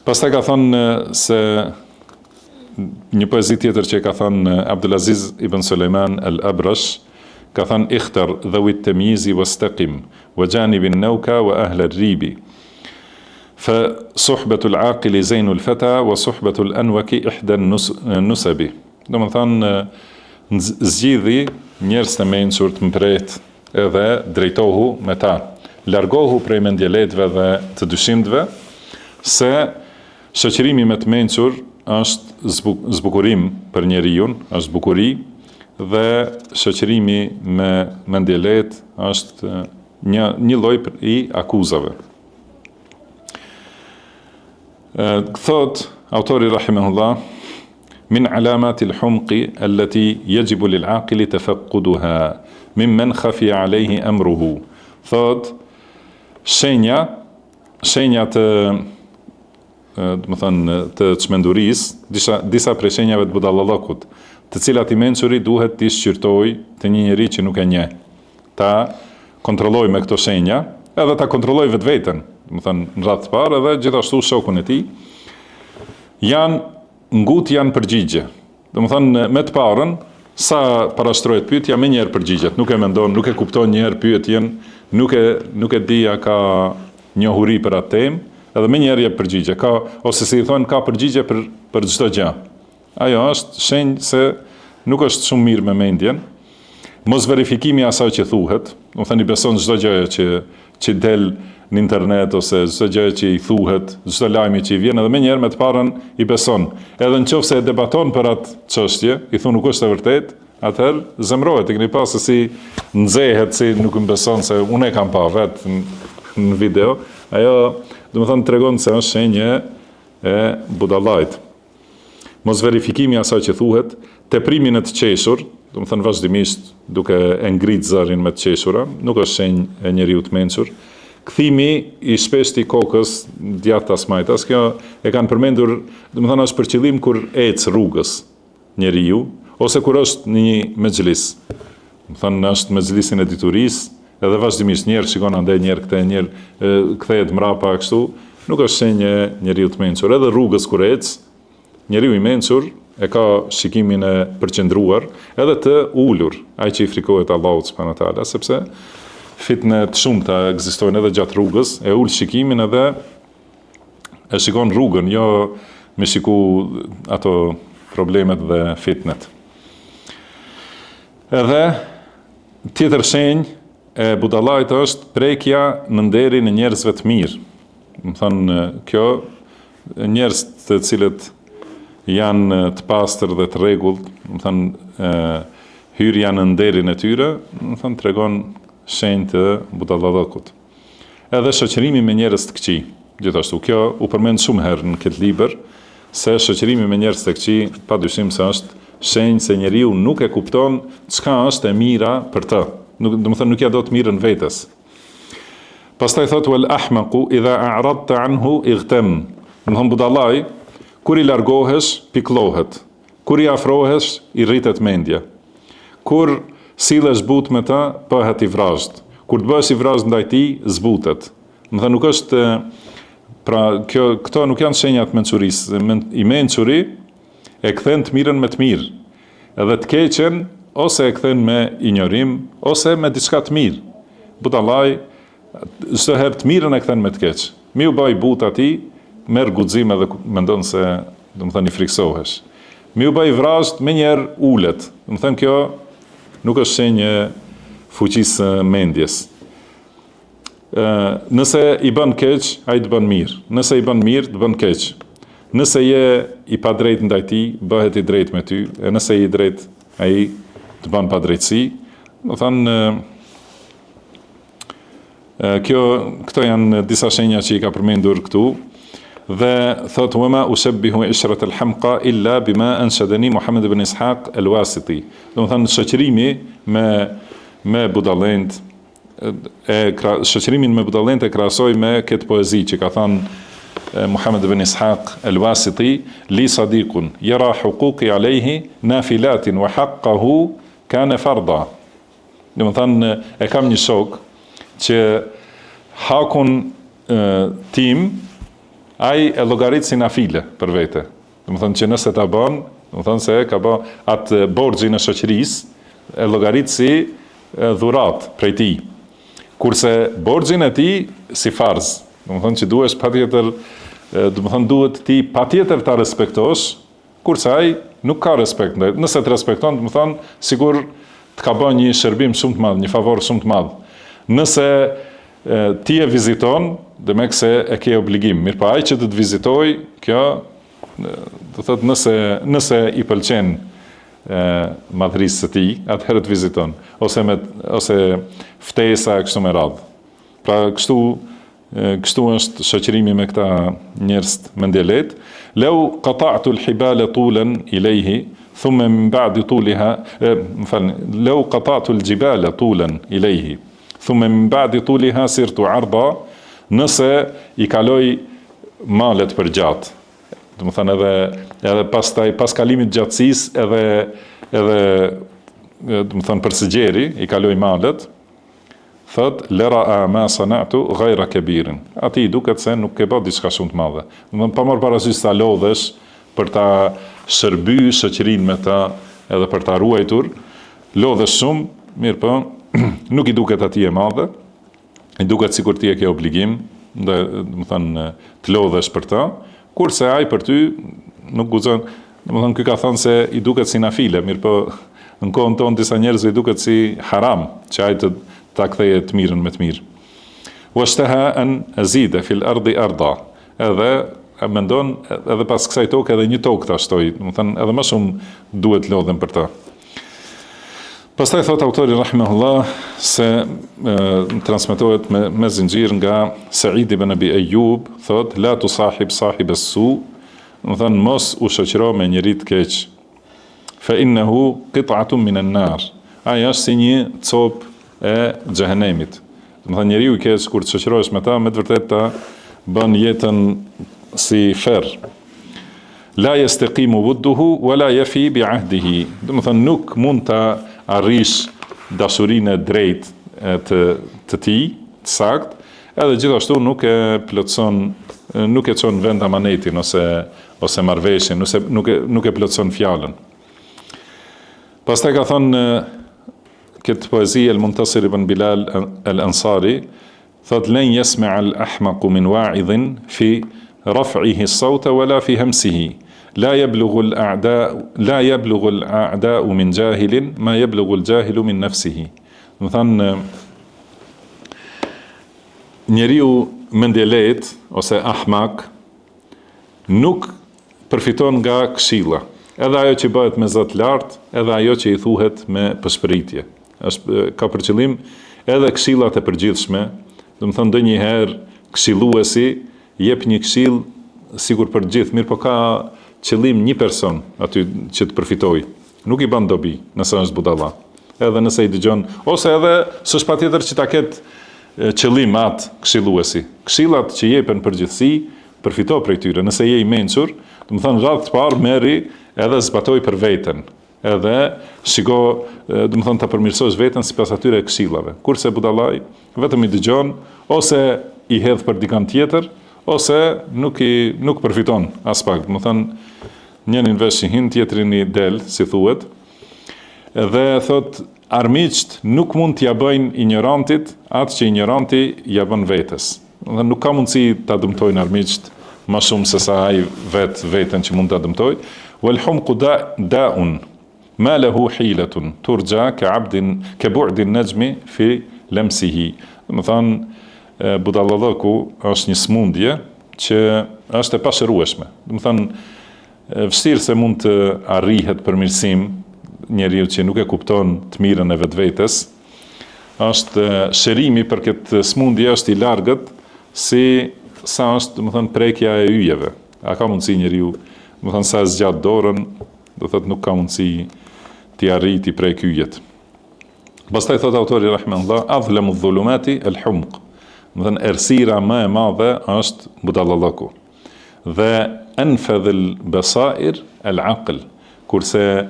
Pastaj ka thënë se një poezi tjetër që ka thënë Abdulaziz ibn Sulejman al-Abrash, ka thënë ikhtar dhawi at-tamyiz wastaqim wa janib an-nawka wa ahla ar-ribi. Fa suhbatu al-aqili zeynu al-fata wa suhbatu al-anwaki ihda an-nusabi. Do të thënë zgjidhi njerëz të mençur të mpret edhe drejtohu me ta. Largohu prej mendjeletëve dhe të dyshimtëve, se shoqërimi me të mençur është zbukurim për njeriu, është bukuri, dhe shoqërimi me mendjelet është një lloj i akuzave. Thot autori rahimahullah, min alamati al-humqi allati yajibu lil-aqili tafaqquduha mimman khafiya alayhi amruhu. Thot shenja të do të thënë të çmendurisë, disa prej shenjave të budallallokut, të cilat i mençuri duhet t'i shqyrtoj të një njeri që nuk e njeh. Ta kontrolloj me këto shenja, edhe ta kontrolloj vetveten, do të thënë në radhë të parë, edhe gjithashtu shokun e tij. Janë përgjigje. Do të thënë me të parën, sa parashtrohet pyetja, më njëherë përgjigjet, nuk e mendon, nuk e kupton një herë pyetjen, nuk e di a ka njohuri për atë temë, edhe më njëherë jep përgjigje. Ose si i thonë, ka përgjigje për çdo gjë. Ajo është shenjë se nuk është shumë mirë me mendjen. Mos verifikimi asaj që thuhet, do të thënë i beson çdo gjë që del në internet ose çdo gjë që i thuhet, çdo lajmi që i vjen, edhe menjëherë me të parën i beson. Edhe nëse e debaton për atë çështje, i thonë nuk është e vërtetë, atëherë zemrohet. E keni pasur si nxehet, si nuk më beson se unë e kam pa vetë në video. Ajo, do të thënë, tregon se është shenjë e budallajt. Mos verifikimi asaj që thuhet, teprimi në të qeshur, do të thënë vazhdimisht duke e ngrit zërin me të qeshura, nuk është shenjë e njeriu të mençur. Kthimi i shpeshtë i kokës djathtë asmajtas, kjo e kanë përmendur, do të thënë është për qëllim kur ec rrugës njeriu, ose kur është në një mexhlis. Do të thënë është mexhlisin e diturisë, edhe vazhdimisht njerë shikon andaj njerë këte, njerë kthehet mrapa kështu, nuk është shenjë e njeriu të mençur. Edhe rrugës kur ec, njeriu i mençur e ka shikimin e përqendruar, edhe të ulur, ai që i frikohet Allahut subhanahu wa taala, sepse fitne të shumta ekzistojnë edhe gjatë rrugës, e ul shikimin edhe e shikon rrugën, jo me shiku ato problemet dhe fitnet. Edhe tjetër shenjë e budallajt është prekja në nderin e njerëzve të mirë. Më thënë, kjo njerëz të cilët janë të pastër dhe të rregullt, më thënë, hyrja në nderin e tyre, më thënë, tregon shenjë të budallallëkut. Edhe shoqërimi me njerëz të këqij, gjithashtu kjo u përmend shumë herë në këtë libër, se shoqërimi me njerëz të këqij padyshim se është shenjë se njeriu nuk e kupton çka është e mira për të. Do të thënë nuk ja do të mirën vetes. Pastaj thotë wal ahmaqu idha a'radta anhu ightam. Do të thënë budallaj, kur i largohesh, piklohet. Kur i afrohesh, i rritet mendja. Kur sillesh but me ta, bëhet i vrazhd. Kur të bëhesh i vrazhd ndaj tij, zbutet. Do të thënë nuk është pra këto nuk janë shenjat mençurisë. I mençuri e kthen të mirën me të mirë. Edhe të keqen ose e kthen me injorim, ose me diçka të mirë. Budallaj, çdo herë të mirën e kthen me të keq. Mi u bë i but atij, merr guxim edhe mendon se, do të thënë, i friksohesh. Mi u bë i vrazhd, menjëherë ulet. Do të thënë kjo nuk është shenjë fuqisë mendjes. Nëse i bën keq, ai të bën mirë. Nëse i bën mirë, të bën keq. Nëse je i padrejt ndaj tij, bëhet i drejt me ty, e nëse je i drejt, ai të bën padrejtësi. Do thënë këto janë disa shenja që i ka përmendur këtu, dhe thot wama ushabbihu ishrat al-hamqa illa bima anshadani Muhammad ibn Ishaq al-Wasiti. Do të thënë shoqërimi me budallënt, shoqërimin me budallënt e krahasoj me këtë poezi që ka thënë Muhammad ibn Ishaq al-Wasiti, li sadiqun yara huquqi alayhi nafilatin wa haqqahu kana farda. Do të thënë e kam një shok që hakun tim ai e llogarit si nafile për vete. Do të thënë që nëse ta bën, do të thënë se ka bë atë borxhin e shoqërisë, e llogarit si dhurat prej tij. Kurse borxhin e tij si farz. Do të thënë që duhesh patjetër, do të thënë duhet ti patjetër ta respektosh, kurse ai nuk ka respekt ndaj. Nëse të respekton, do të thënë sigur të ka bën një shërbim shumë të madh, një favor shumë të madh. Nëse ti e viziton, demek se e ke obligim. Mirë pa ai që të vizitoj, kjo do thotë nëse i pëlqen madhrisë së tij, atëherë të viziton, ose ftesa kështu me radhë. Pra kështu është shoqërimi me këta njerëz mendjelet. Law qata'tu al-hibala tulan ilayhi thumma min ba'di tuliha, law qata'tu al-jibala tulan ilayhi thumma min ba'di tuliha sirtu 'arda. Nëse i kaloj malet për gjatë, do të thënë edhe pastaj pas kalimit gjatësisë edhe do të thënë për sëgjeri i kaloj malet, thot lera ma sana'tu ghayra kabirin. Ati duket se nuk ke bërë diçka shumë të madhe. Do të thënë pa marrë parasysh ta lodhesh për ta shërbyer shoqërinë me ta edhe për ta ruajtur, lodhesh shumë, mirë po, nuk i duket atij e madhe. I duket sikur ti e ke obligim, do të thënë të lodhesh për ta, kurse ai për ty nuk guxon, Domethënë ky ka thënë se i duket si nafile, mirë po në kohën tonë disa njerëzve i duket si haram, që ai ta ktheje të mirën me të mirë. Washtaha an azida fil ardi arda. Edhe mendon edhe pas kësaj toke edhe një tokë ta shtoj, domethënë edhe më shumë duhet lodhem për ta. Pastaj thot autori rahimahullah se transmetohet me zinxhir nga Sa'id ibn Abi Ayyub, thot la tusahib sahib as-su, domethënë mos u shoqëro me njeri të keq. Fa innahu qit'atun min an-nar. Ai është si një copë e xhehenemit. Domethënë njeriu i keq kur të shoqërohesh me ta, me të vërtetë ta bën jetën si ferr. La yastaqimu wudduhu wala yafi bi ahdihi. Domethënë nuk mund ta arrish dashurinë e drejtë të tij, të saktë, edhe gjithashtu nuk e plotson, nuk e çon vend amanetin ose marrveshjen, nuk e plotson fjalën. Pastaj ka thënë këtë poezi El-Muntasir ibn Bilal al-Ansari, thot len yasma' al-ahmaq min wa'idhin fi raf'ihi as-sawta wala fi hamsihi. La yablughu al-a'da'u min jahilin ma yablughu al-jahilu min nafsihi. Do thënë njeriu mendjelejt ose ahmak nuk përfiton nga këshilla. Edhe ajo që bëhet me zot lart, edhe ajo që i thuhet me pëshpëritje. Ka për qëllim edhe këshillat e përgjithshme, do të thonë ndonjëherë këshilluesi jep një këshill sikur për gjithë, mirë po ka qëllim një person aty që të përfitojë. Nuk i bën dobi nëse është budalla. Edhe nëse i dëgjon, ose edhe s'është patjetër që ta ketë qëllim atë këshilluesi. Këshillat që jepen përgjithësi përfito prej tyre. Nëse je i mençur, do të thonë radhë të parë merri edhe zbatoj për veten. Edhe shiko, do të thonë ta përmirësosh veten sipas atyre këshillave. Kurse budallai vetëm i dëgjon ose i hedh për dikant tjetër, ose nuk përfiton as pak. Do të thonë njërin vesh i hin, tjetrin i del, si thuhet. Edhe thot armiqt nuk mund t'ja bëjnë ignorantit atë që ignoranti ja bën vetes. Dhe nuk ka mundësi ta dëmtojnë armiqt më shumë se sa ai veten që mund ta dëmtojë. Wal humqu da'un ma lahu hilatun turja ka bu'din najmi fi lamsihi. Do të thonë budallallëku është një smundje që është e pashërueshme. Do të thonë vështirë se mund të arrihet përmirësim njeriu që nuk e kupton të mirën e vetvetes. Është shërimi për këtë smundje është i largët si sa është, do të thonë, prekja e yjeve. A ka mundësi njeriu, do të thonë, sa zgjat dorën, do thotë nuk ka mundësi t'i arrijë t'i prek yjet. Pastaj thot autori rahimahullah, adhlamu dhulumati al-humq. Do të thonë errësira më e madhe është budallallëku. Dhe anfadhul basair al-aql, kurse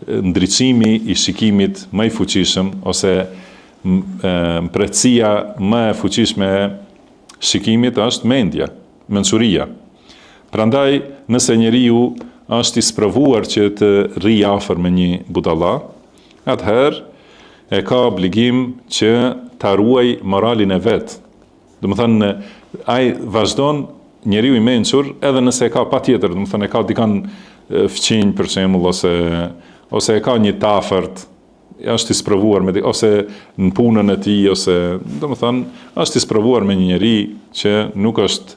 ndriçimi i shikimit më i fuqishëm ose mpretësia më e fuqishme e shikimit është mendja, mençuria. Prandaj, nëse njeriu është i sprovuar që të rrijë afër me një budalla, atëherë e ka obligim që ta ruaj moralin e vet. Do të thonë, ai vazhdon njeriu i mençur edhe nëse ka patjetër, do të thonë e ka dikan fqinj për shembull ose e ka një tafërt, është i sprovuar me ose në punën e tij ose do të thonë është i sprovuar me një njeri që nuk është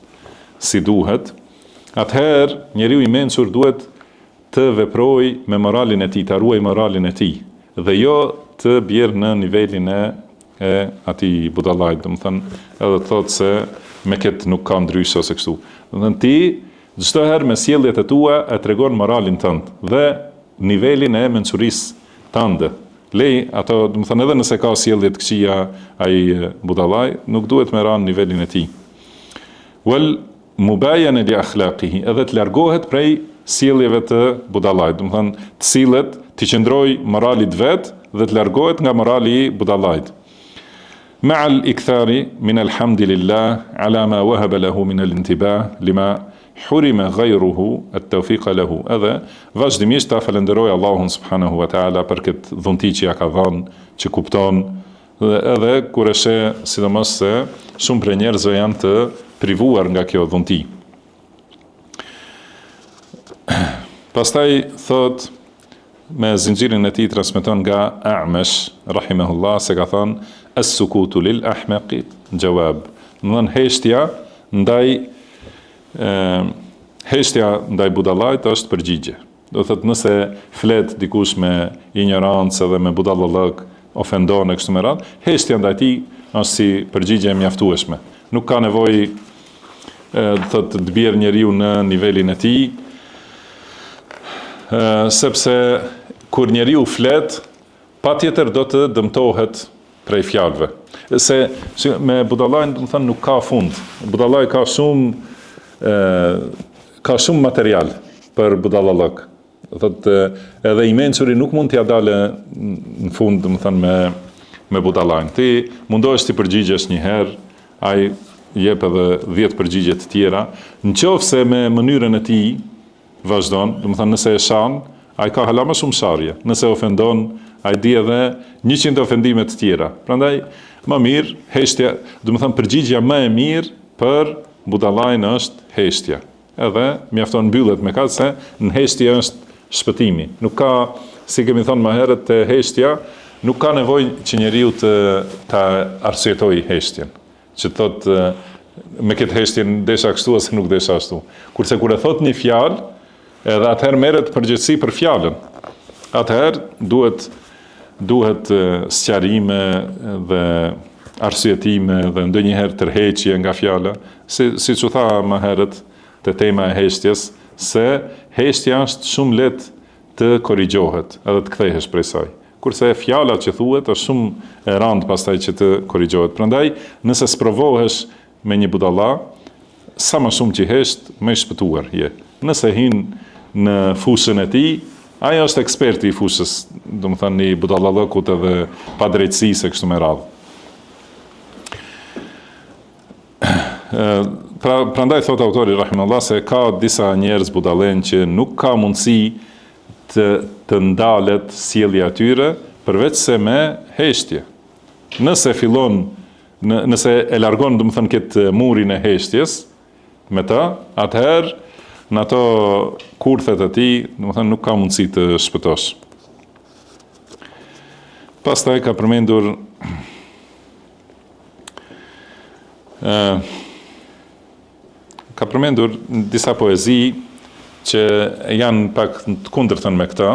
si duhet. Atëherë njeriu i mençur duhet të veprojë me moralin e tij, të ruaj moralin e tij dhe jo të bjerë në nivelin e atij budallait, do të thonë edhe thotë se me këtë nuk ka ndryshe ose kështu. Do të thonë ti çdo herë me sjelljet e tua e tregon moralin tënd dhe nivelin e mençurisë tënde. Lej ato, do të thonë edhe nëse ka sjellje të këqija ai budallai, nuk duhet me ran nivelin e tij. Wal mubayana li akhlaqihi, edhe të largohet prej sjelljeve të budallait, do të thonë të sillet, të qëndroj moralit vet dhe të largohet nga morali i budallait. Ma'al ikthari min alhamdulillah ala ma wahaba lahu min al-intibah lima hurima ghayruhu at-tawfiq lahu. Edhe vazhdimisht ta falenderoj Allahun subhanahu wa taala për këtë dhunti që ja ka dhënë, që kupton, edhe kur e sheh sidomos se shumë prej njerëzve janë të privuar nga kjo dhunti. Pastaj thot me zinxhirin e tij transmeton nga A'mash rahimahullah se ka thënë as-sukutu lil ahmaqi jawab. Do të thonë heshtja ndaj budallajt është përgjigje. Do thotë nëse flet dikush me ignorancë dhe me budallallëk, ofendon e kështu me radhë, heshtja ndaj tij është si përgjigje e mjaftueshme. Nuk ka nevojë thotë të bjerë njeriu në nivelin e tij, sepse kur njeriu flet, patjetër do të dëmtohet prej fjalëve. Se me budallajn, do të thënë, nuk ka fund. Budallaj ka shumë material për budallallëk. Thotë edhe i mençuri nuk mund t'ia dalë në fund, do të thënë, me budallajn. Ti mundohesh të përgjigjesh një herë, ai jep edhe 10 përgjigje të tjera, nëse me mënyrën e tij vazhdon, do të thënë nëse e shan, ai ka hala më shumë sharje. Nëse ofendon, ai di edhe 100 ofendime të tjera. Prandaj më mirë heshtja, do të thënë përgjigjja më e mirë për budallajn është heshtja. Edhe mjafton mbyllet me kaq se në heshtje është shpëtimi. Nuk ka, si kemi thënë më herët, te heshtja nuk ka nevojë që njeriu ta arsyetojë heshtjen. Që thotë me këtë heshtjen desha kështu ose nuk desha ashtu. Kurse kur e thot një fjalë, edhe atëherë merret përgjegjësi për fjalën. Atëherë duhet sqarime dhe arsyetime dhe ndonjëherë tërheqje nga fjala, siç u tha më herët te tema e heshtjes, se heshtja është shumë lehtë të korrigjohet edhe të kthehesh prej saj. Kurse fjala që thuhet është shumë e rëndë pastaj që të korrigjohet. Prandaj, nëse sprovohesh me një budalla, sa më shumë që hesht, më i shpëtuar je. Nëse hin në fushën e tij, ai është eksperti i fushës, domethënë i budallallëkut edhe padrejtësisë kështu me radhë. Prandaj thot autori rahimahullah se ka disa njerëz budallën që nuk ka mundësi të ndalet sjellja e tyre përveç se me heshtje. Nëse nëse e largon domethënë këtë murin e heshtjes me ta, atëherë në ato kurthet e tij, domethënë nuk ka mundësi të shpëtosh. Pastaj ka përmendur disa poezi që janë pak të kundërtën me këta.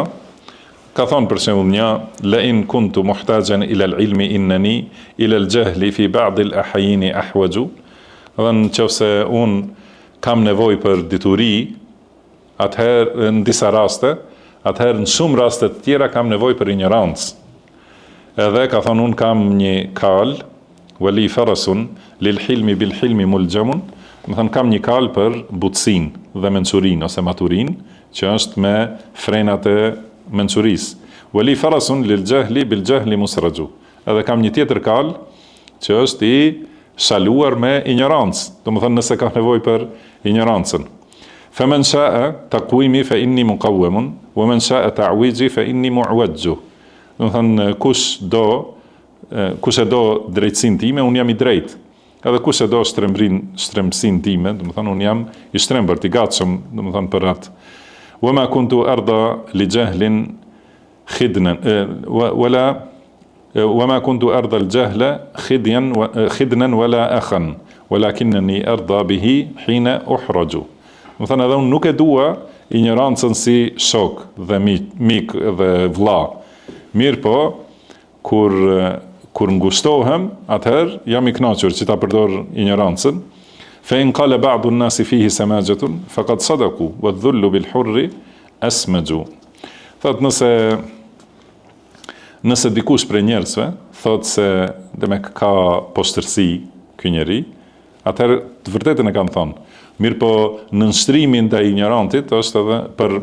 Ka thonë për shembull një, la in kuntu muhtajan ila al-ilmi innani ila al-jahli fi ba'd al-ahyin ahwaju. Dhe nëse un kam nevojë për dituri, atëherë në disa raste, atëherë në shumë raste të tjera kam nevojë për ignorancë. Edhe ka thonë un kam një kal, wali farasun lil hilmi bil hilmi muljamun. Më thënë kam një kal për butësin dhe mençurin ose maturin, që është me frenat e mençuris. Wali farasun lil jahli bil jahli musraju. Edhe kam një tjetër kal që është i shaluar me ignorancë. Do më thënë nëse ka nevojë për ignorancën. Fa men sha'a taqwimi fa inni muqawwamun, wa man sha'a ta'wiji fa inni mu'wajju. Do më thënë kush e do drejtësinë time, unë jam i drejtë. Edhe kush e do shtrembësinë time, do të thonë unë jam i shtrembërt, i gatshëm, do të thonë për atë. Wa ma kuntu arda li jahlin khidnan wala wa ma kuntu arda al jahla khidnan wala akhan walakinni arda bihi hina uhraju. Do të thonë edhe unë nuk e dua ignorancën si shok dhe mik dhe vëlla. Mirë po, kur ngushtohem, atëherë jam i kënaqur që ta përdor ignorancën. Fa in qala ba'du an-nasi fihi samajatun faqad sadaqu wa dhullu bil hurri asmaju. Thot nëse dikush prej njerëzve thot se demek ka poshtërsi ky njeri, atëherë të vërtetën e kanë thonë. Mirë po në nshtrimin ndaj ignorantit është edhe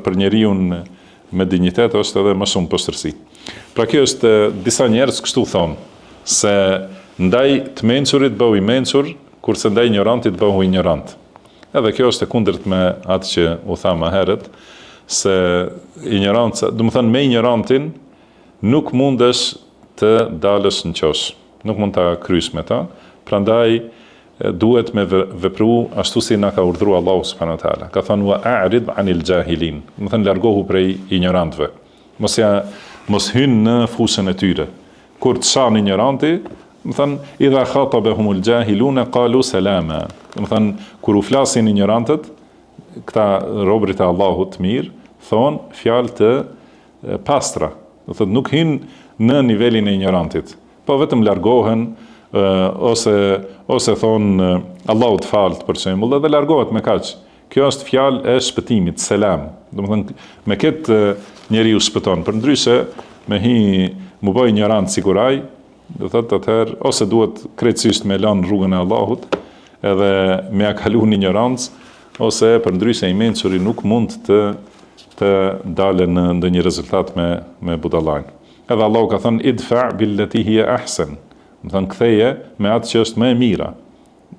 për njeriu me dinjitet është edhe më shumë poshtërsi. Pra kjo është disa njerëz kështu thonë, se ndaj të mençurit bëhu i mençur, kurse ndaj ignorantit bëhu ignorant. Edhe kjo është e kundërt me atë që u tha më herët, se ignoranca, do të thënë me ignorantin nuk mundesh të dalësh në qosh, nuk mund ta krysh me ta. Prandaj duhet me vepru ashtu si na ka urdhëruar Allahu subhanahu wa taala. Ka thënë wa a'rid 'anil jahilin. Do thënë largohu prej ignorantëve. Mos hyn në fusën e tyre. Kur të shanë ignoranti, do thënë idha khatabahumul jahiluna qalu salama. Do thënë kur u flasin ignorantët, këta robërit e Allahut të mirë, thon fjalë të pastra. Do thënë nuk hyn në nivelin e ignorantit, po vetëm largohen ose thon Allahu të falt për shembull dhe largohet me kaq. Kjo është fjalë e shpëtimit, selam. Domethënë me këtë njeriu shpëton, përndryshe me hi mu bëj ignorant siguraj, do thotë atëherë ose duhet krejtësisht me lënë rrugën e Allahut, edhe me ja kalu në ignorancë, ose përndryshe i mençuri nuk mund të dalë në ndonjë rezultat me budallajn. Edhe Allahu ka thënë idfa billati hiya ahsan. Do thënë ktheje me atë që është më e mira.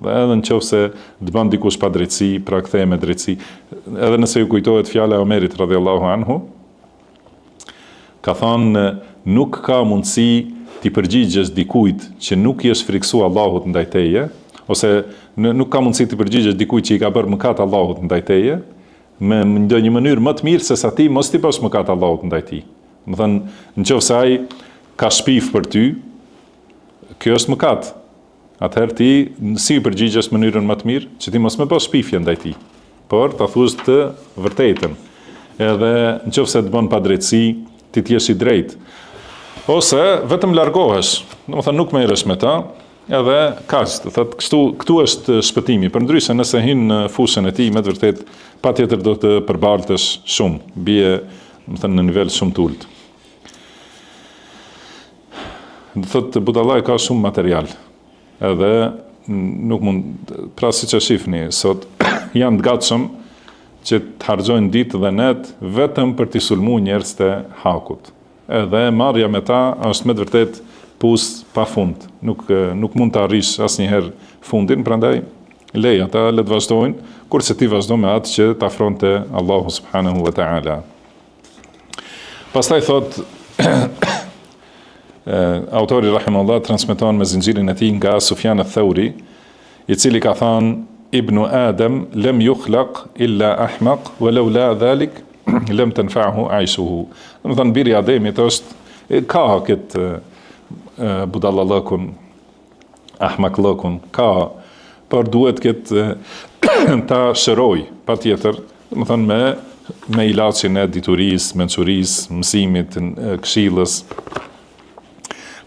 Dhe edhe nëse të bën dikush pa drejtësi, pra ktheje me drejtësi. Edhe nëse ju kujtohet fjala e Omerit radhiyallahu anhu, ka thënë nuk ka mundësi ti përgjigjesh dikujt që nuk i është friksuar Allahut ndaj teje, ose nuk ka mundësi ti përgjigjesh dikujt që i ka bërë mëkat Allahut ndaj teje, me ndonjë mënyrë më të mirë se sa ti mos ti bësh mëkat Allahut ndaj tij. Do thënë nëse ai ka shpif për ty, kjo është mëkat. Atëherë ti si përgjigjesh në mënyrën më të mirë, që ti mos më bësh shpifje ndaj tij, por ta thuash të vërtetën. Edhe nëse të bën pa drejtësi, ti të jesh i drejtë. Ose vetëm largohesh, domethënë nuk merresh me ta, edhe kaq, thotë këtu është shpëtimi. Përndryshe nëse hin në fushën e tij, me të vërtetë patjetër do të përbaltesh shumë, bie, domethënë në nivel shumë të ulët. Do thotë budallaj ka shumë material, edhe nuk mund, pra siç e shihni sot, janë të gatshëm që të harxojnë ditë dhe net vetëm për të sulmuar njerëz të hakut. Edhe marrja me ta është me të vërtetë pus pa fund. Nuk mund të arrish asnjëherë fundin, prandaj lej ata le të vazhdojnë, kurse ti vazhdo me atë që të afronte Allahu subhanahu wa taala. Pastaj thot autori rahimahullah transmeton me zinxhirin e tij nga Sufjan al-Thauri, i cili ka thënë Ibnu Adam lam yukhlaq illa ahmaq walau la dhalik lam tanfa'hu 'aishuhu. Do të thënë biri i Ademit është ka këtë budallallëkun, ahmaklëkun, ka, por duhet këtë ta shëroj, patjetër, do të thënë me ilaçin e diturisë, mençurisë, mësimit, këshillës.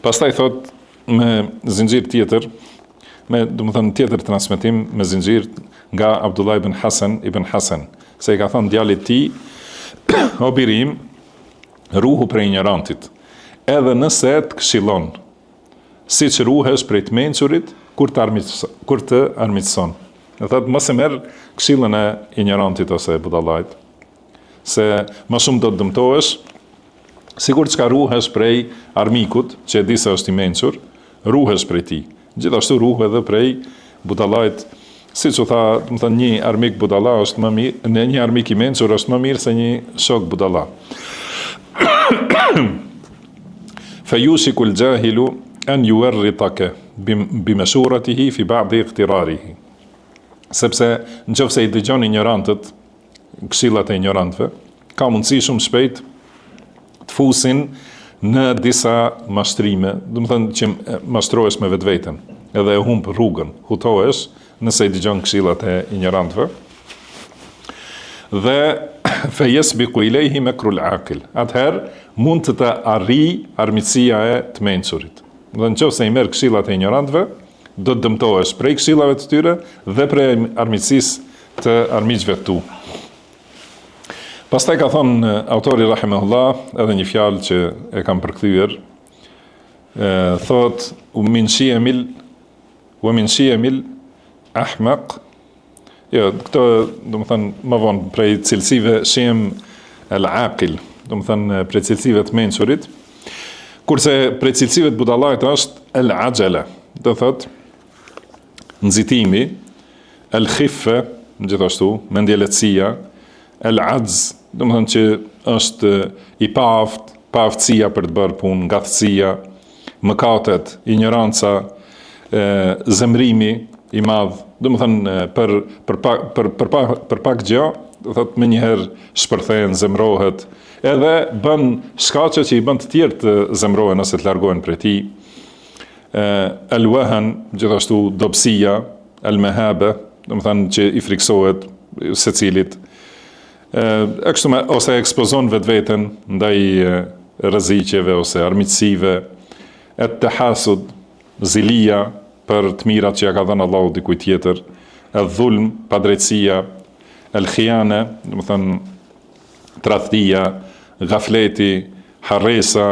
Pastaj thot me zinxhir tjetër, do të thënë tjetër transmetim me zinxhir nga Abdullah ibn Hasan, se i ka thënë djalit tij, o birim, ruhu prej ignorantit, edhe nëse të këshillon, siç ruhesh prej të mençurit kur të armiqson. Do thotë mos e merr këshillën e ignorantit ose budallajt, se më shumë do të dëmtohesh. Sigur që ka ruhesh prej armikut, që e di se është i mençur, ruhesh prej tij. Gjithashtu ruhe edhe prej budallajt, siç u tha, do të thënë një armik budalla është më mirë, një armik i mençur është më mirë se një shok budalla. Fayushiku al-jahilu an yuwarritaka bimashuratihi fi ba'd iqtirarihi. Sepse nëse i dëgjon ignorantët këshillat e ignorantëve, ka mundësi shumë shpejt të fusin në disa mashtrime, do të thënë që mashtrohesh me vetveten, edhe e humb rrugën, hutohesh nëse i dëgjon këshillat e ignorantëve. Dhe fe yasbiqu ilayhi makrul aqil. Atëherë mund të arrijë armiqësia e të mençurit. Do të nëse i merr këshillat e ignorantëve, do të dëmtohesh prej këshillave të tyre dhe prej armiqësisë të armiqve tu. Pastaj ka thonë autori rahimahullah edhe një fjalë që e kam përkthyer, thot min shiyamil ahmaq. Jo, këto do të thënë më vonë prej cilësive shiem al-aqil, do të thënë prej cilësive të mençurit, kurse prej cilësive të budallajt është al-ajala, do thotë nxitimi, al-khiffa, gjithashtu mendjelësia, al-ajz, do të thënë që është i paaftësia për të bërë punë, ngathtësia, mëkatet, ignoranca, zemrimi, i madh, domethënë për pak gjë, do thotë më njëherë shpërthehen, zemrohet, edhe bën shkaqe që i bën të tjerë të zemrohen ose të largohen prej tij. Al-wahan, gjithashtu dobësia, al-mahaba, domethënë që i friksohet secilit. Ose ekspozon vetveten ndaj rreziqeve ose armiqësive, at-tahasud, zilia për të mirat që ja ka dhënë Allahu dikujt tjetër, al-dhulm, padrejtësia, al-khiyana, domethënë tradhtia, gafleti, harresa,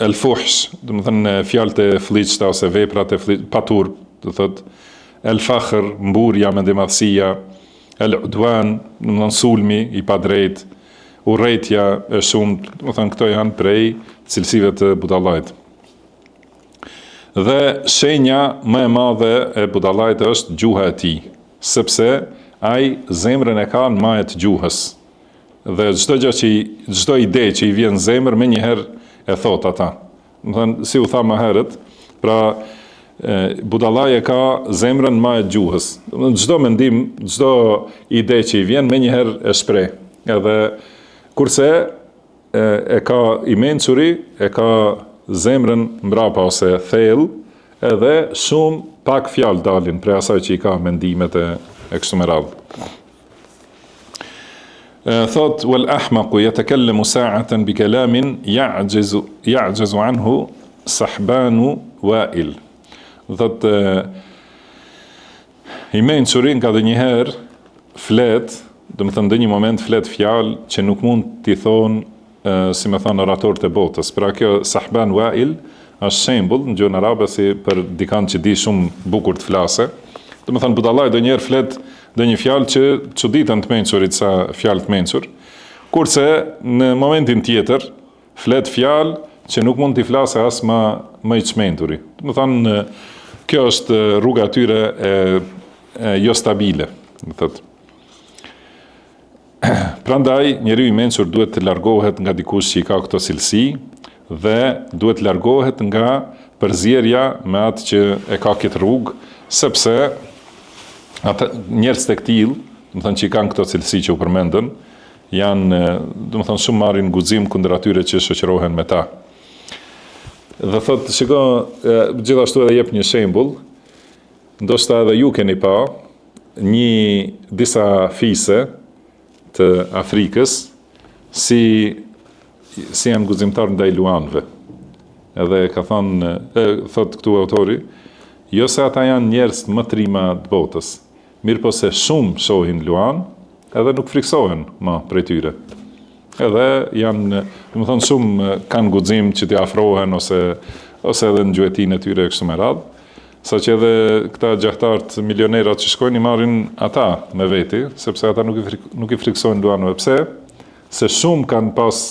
al-fuhsh, domethënë fjalët e fllihshta ose veprat e paturp, do thotë al-fakhr, mburja, mendimadhësia, al-udwan, domethënë sulmi i padrejt, urrejtja e shumt, domethënë këto janë prej cilësive të budallajt. Dhe shenja më e madhe e budallajt është gjuha e tij, sepse ai zemrën e ka në majet të gjuhës. Dhe çdo ide që i vjen në zemër më njëherë e thot ata. Domethënë si u tha më herët, pra budallaji ka zemrën në majet të gjuhës. Domethënë çdo mendim, çdo ide që i vjen më njëherë e shpreh. Edhe kurse e ka i mencuri, e ka zemrën mbrapa ose thellë, edhe shumë pak fjalë dalin prej asaj që i ka mendimet e kështu me radhë. Thot wal ahmaqu yatakallamu sa'atan bi kalamin ya'jazu anhu sahbanu wa'il. Thot i mencuri nga dhe njëherë flet, domethënë në një moment flet fjalë që nuk mund t'i thonë si me thonë oratorët e botës. Pra kjo sahban wa'il është shembull në gjuhën arabe si për dikant që di shumë bukur të flase. Domethënë budallaj do njerë flet do një fjalë që çuditën të mençurit sa fjalë të mençur. Kurse në momentin tjetër flet fjalë që nuk mund t'i flasë as më i çmenduri. Domethënë kjo është rruga e tyre e jo stabile, do thotë. Prandaj, njeriu i mençur duhet të largohet nga dikush që i ka këto cilësi dhe duhet të largohet nga përzierja me atë që e ka këtë rrugë, sepse ata njerëz të tillë, domethënë që i kanë këto cilësi që u përmendën, janë, domethënë shumë marrin guxim kundër atyre që shoqërohen me ta. Dhe thotë, shiko, gjithashtu edhe jep një shembull, ndoshta edhe ju keni pa disa fise të Afrikës si janë guzimtar ndaj luanëve. Edhe ka thonë, thot këtu autori, jo se ata janë njerëz më të rima të botës, mirë po se shumë shohin luan, edhe nuk friksohen më prej tyre. Edhe janë, domethënë shumë kanë guxim që t'i afrohen ose edhe në gjuhëtinë e tyre kështu me radhë. Sa që edhe këta gjahtartë milionerat që shkojnë i marrin ata me veti, sepse ata nuk i friksojnë luanëve. Pse? Se shumë kanë pas,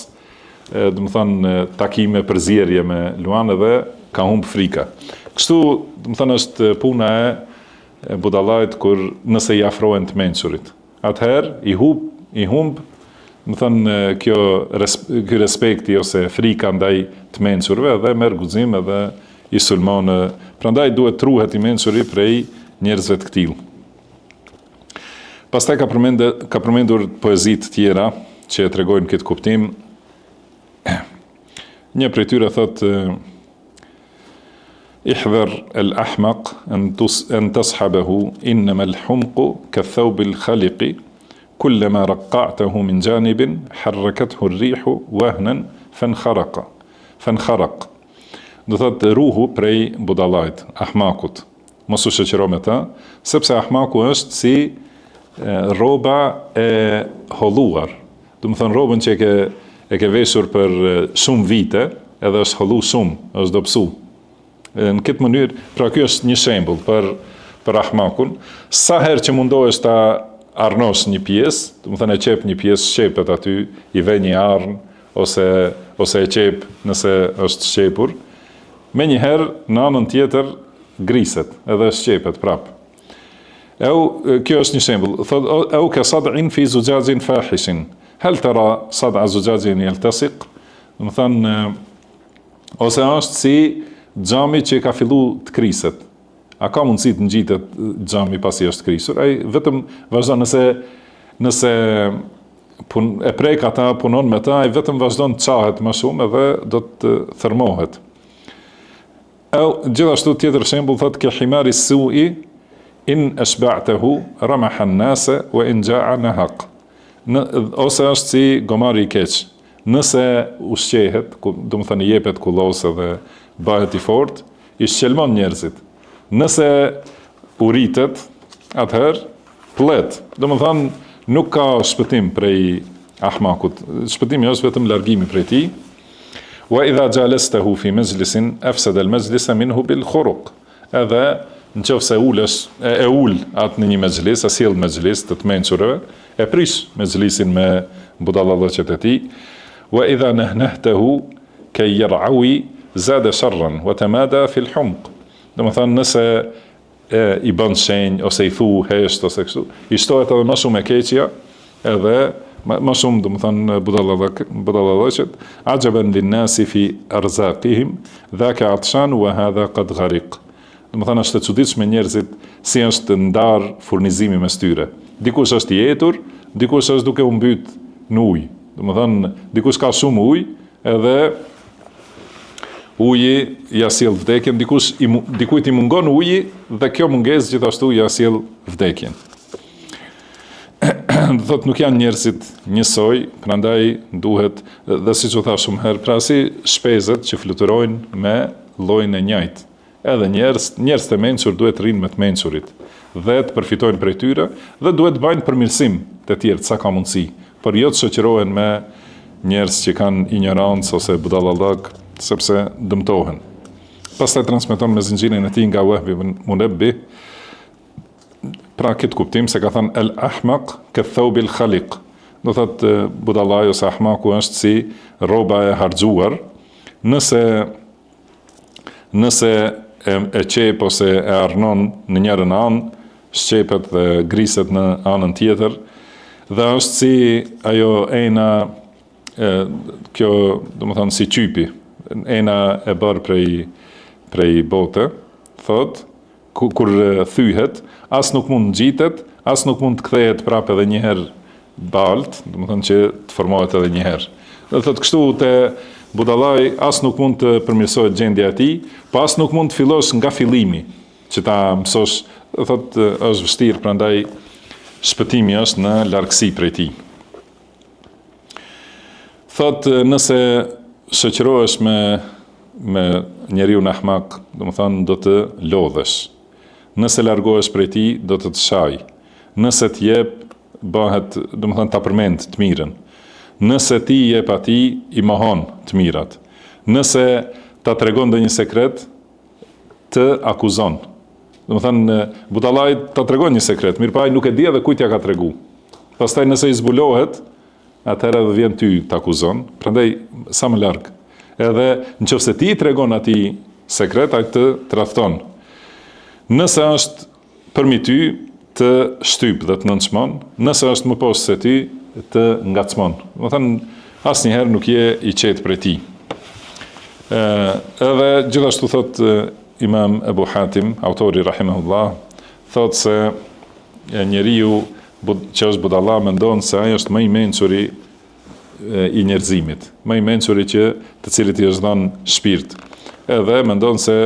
domethënë, takime përzierje me luanë dhe ka humb frika. Kështu, domethënë, është puna e budallajt kur nëse i afrohen të mençurit. Atëherë i humb, domethënë, ky respekti ose frika ndaj të mençurve dhe merr guxim edhe i sulmon. Prandaj duhet truhet i mençuri prej njerëzve të tillë. Pastaj ka përmendur poezitë tjera që e tregojnë këtë kuptim. Një prej tyre thotë ihdhar al-ahmaq an tashabahu innama al-humqu ka-thawb al-khaliqi kullama raqqa'tahu min janibin harrakathu ar-rihu wahnan fankharaq. Do thotë ruhu prej budallajt, ahmakut. Mos u shoqëro me ta, sepse ahmaku është si rroba e holluar. Do të thonë rrobën që e ke veshur për shumë vite, edhe është hollu shumë, është dobësu. Në këtë mënyrë, pra ky është një shembull për ahmakun. Sa herë që mundohesh ta arnosh një pjesë, do të thonë e qep një pjesë, shqepet aty, i ve një arn ose e qep nëse është shqepur. Me njëherë, në anën tjetër, griset, edhe shqepet prap. Kjo është një shembull. Au ka sad'in fi zujazin fahishin. Hal tara sad'a zujazin yaltasiq? Do të thonë, ose është si xhami që ka fillu të kriset. a ka mundësi të ngjitet xhami pasi është krisur? Ai vetëm vazhdon nëse e prek ata, punon me ta, ai vetëm vazhdon të qahet më shumë edhe do të thërmohet. Gjithashtu tjetër shembull thot ke himari su'i in ashba'tahu ramaha an-nasa wa in ja'a nahaq. Ose është si gomari i keq. Nëse ushqehet, do të thënë i jepet kullose dhe bëhet i fortë, i shqelmon njerëzit. Nëse uritet, atëherë plet. Do të thënë nuk ka shpëtim prej ahmakut. Shpëtimi është vetëm largimi prej tij. Wa idha jalastahu fi majlisin afsada al-majlisa minhu bil khuruq. Edhe nëse ulesh e ul atë në një mezhlis, e sjell mezhlis të mençurave, e prish mezhlisin me budallallëqet e tij. Wa idha nahnahtahu kay yar'awi zada sharran wa tamada fi al-humq. Domethënë nëse i bën shenjë ose i thu hesht ose kështu, i shtohet edhe më shumë e keqja, edhe më shumë domethënë budallallëqet, ajaban lin-nasi fi arzaqihim dhaka atshan wa hadha qad ghariq. Domethënë është e çuditshme njerëzit si është ndar furnizimi mes tyre. Dikush është i etur, dikush është duke u mbyt në ujë. Domethënë dikush ka shumë ujë, edhe uji ja sjell vdekjen, dikujt i mungon uji dhe kjo mungesë gjithashtu ja sjell vdekjen. Thot nuk janë njerëzit njësoj, prandaj duhet, dhe siç u thash shumë herë, pra si shpezet që fluturojnë me llojin e njëjtë. Edhe njerëz të mençur duhet rrinë me të mençurit dhe të përfitojnë prej tyre dhe duhet të bëjnë përmirësim të tjerë sa ka mundësi, por jo të shoqërohen me njerëz që kanë ignorancë ose budallallak, sepse dëmtohen. Pastaj transmeton me zinxhirin e tij nga Wahbi ibn Munabbih, pra këtë kuptim se ka thënë el ahmaq ka thawbil khaliq. Do thotë budallai ose ahmaku është si rroba e harxuar, nëse e qep ose e arnon në njërën anë, shqepet dhe griset në anën tjetër, dhe është si ajo ena, kjo do më thënë si qypi, ena e bërë prej bote, thot, kur thyhet, as nuk mund ngjitet, as nuk mund të kthehet prapë edhe një herë balt, do më thënë që të formohet edhe një herë. Dhe thot kështu te budallai as nuk mund të përmirësohet gjendja e tij, po as nuk mund të fillosh nga fillimi, që ta mësosh, thot është vështirë, prandaj shpëtimi është në largësi prej tij. Thot nëse shoqërohesh me njeriu në ahmak, do të thonë do të lodhesh. Nëse largohesh prej tij, do të shaj. Nëse të jep, bëhet, do të thonë ta përmend të mirën. Nëse ti jep atij, i mohon të mirat. Nëse ta tregon ndonjë sekret, të akuzon. Do të thonë budallai ta tregon një sekret, mirë pa ai nuk e di edhe kujt ja ka tregu. Pastaj nëse i zbulohet, atëherë edhe vjen ty të akuzon, prandaj sa më larg. Edhe nëse ti i tregon atij sekret, ai të tradhton. Nëse është përmi ty, të shtyp dhe të nënçmon, nëse është më poshtë se ty, të ngacmon. Do thënë asnjëherë nuk je i qetë prej tij. Edhe gjithashtu thot Imam Ebu Hatim, autori rahimahullah, thot se njeriu që është budalla mendon se ai është më i mençuri i njerëzimit, më i mençuri të cilit i është dhënë shpirt. Edhe mendon se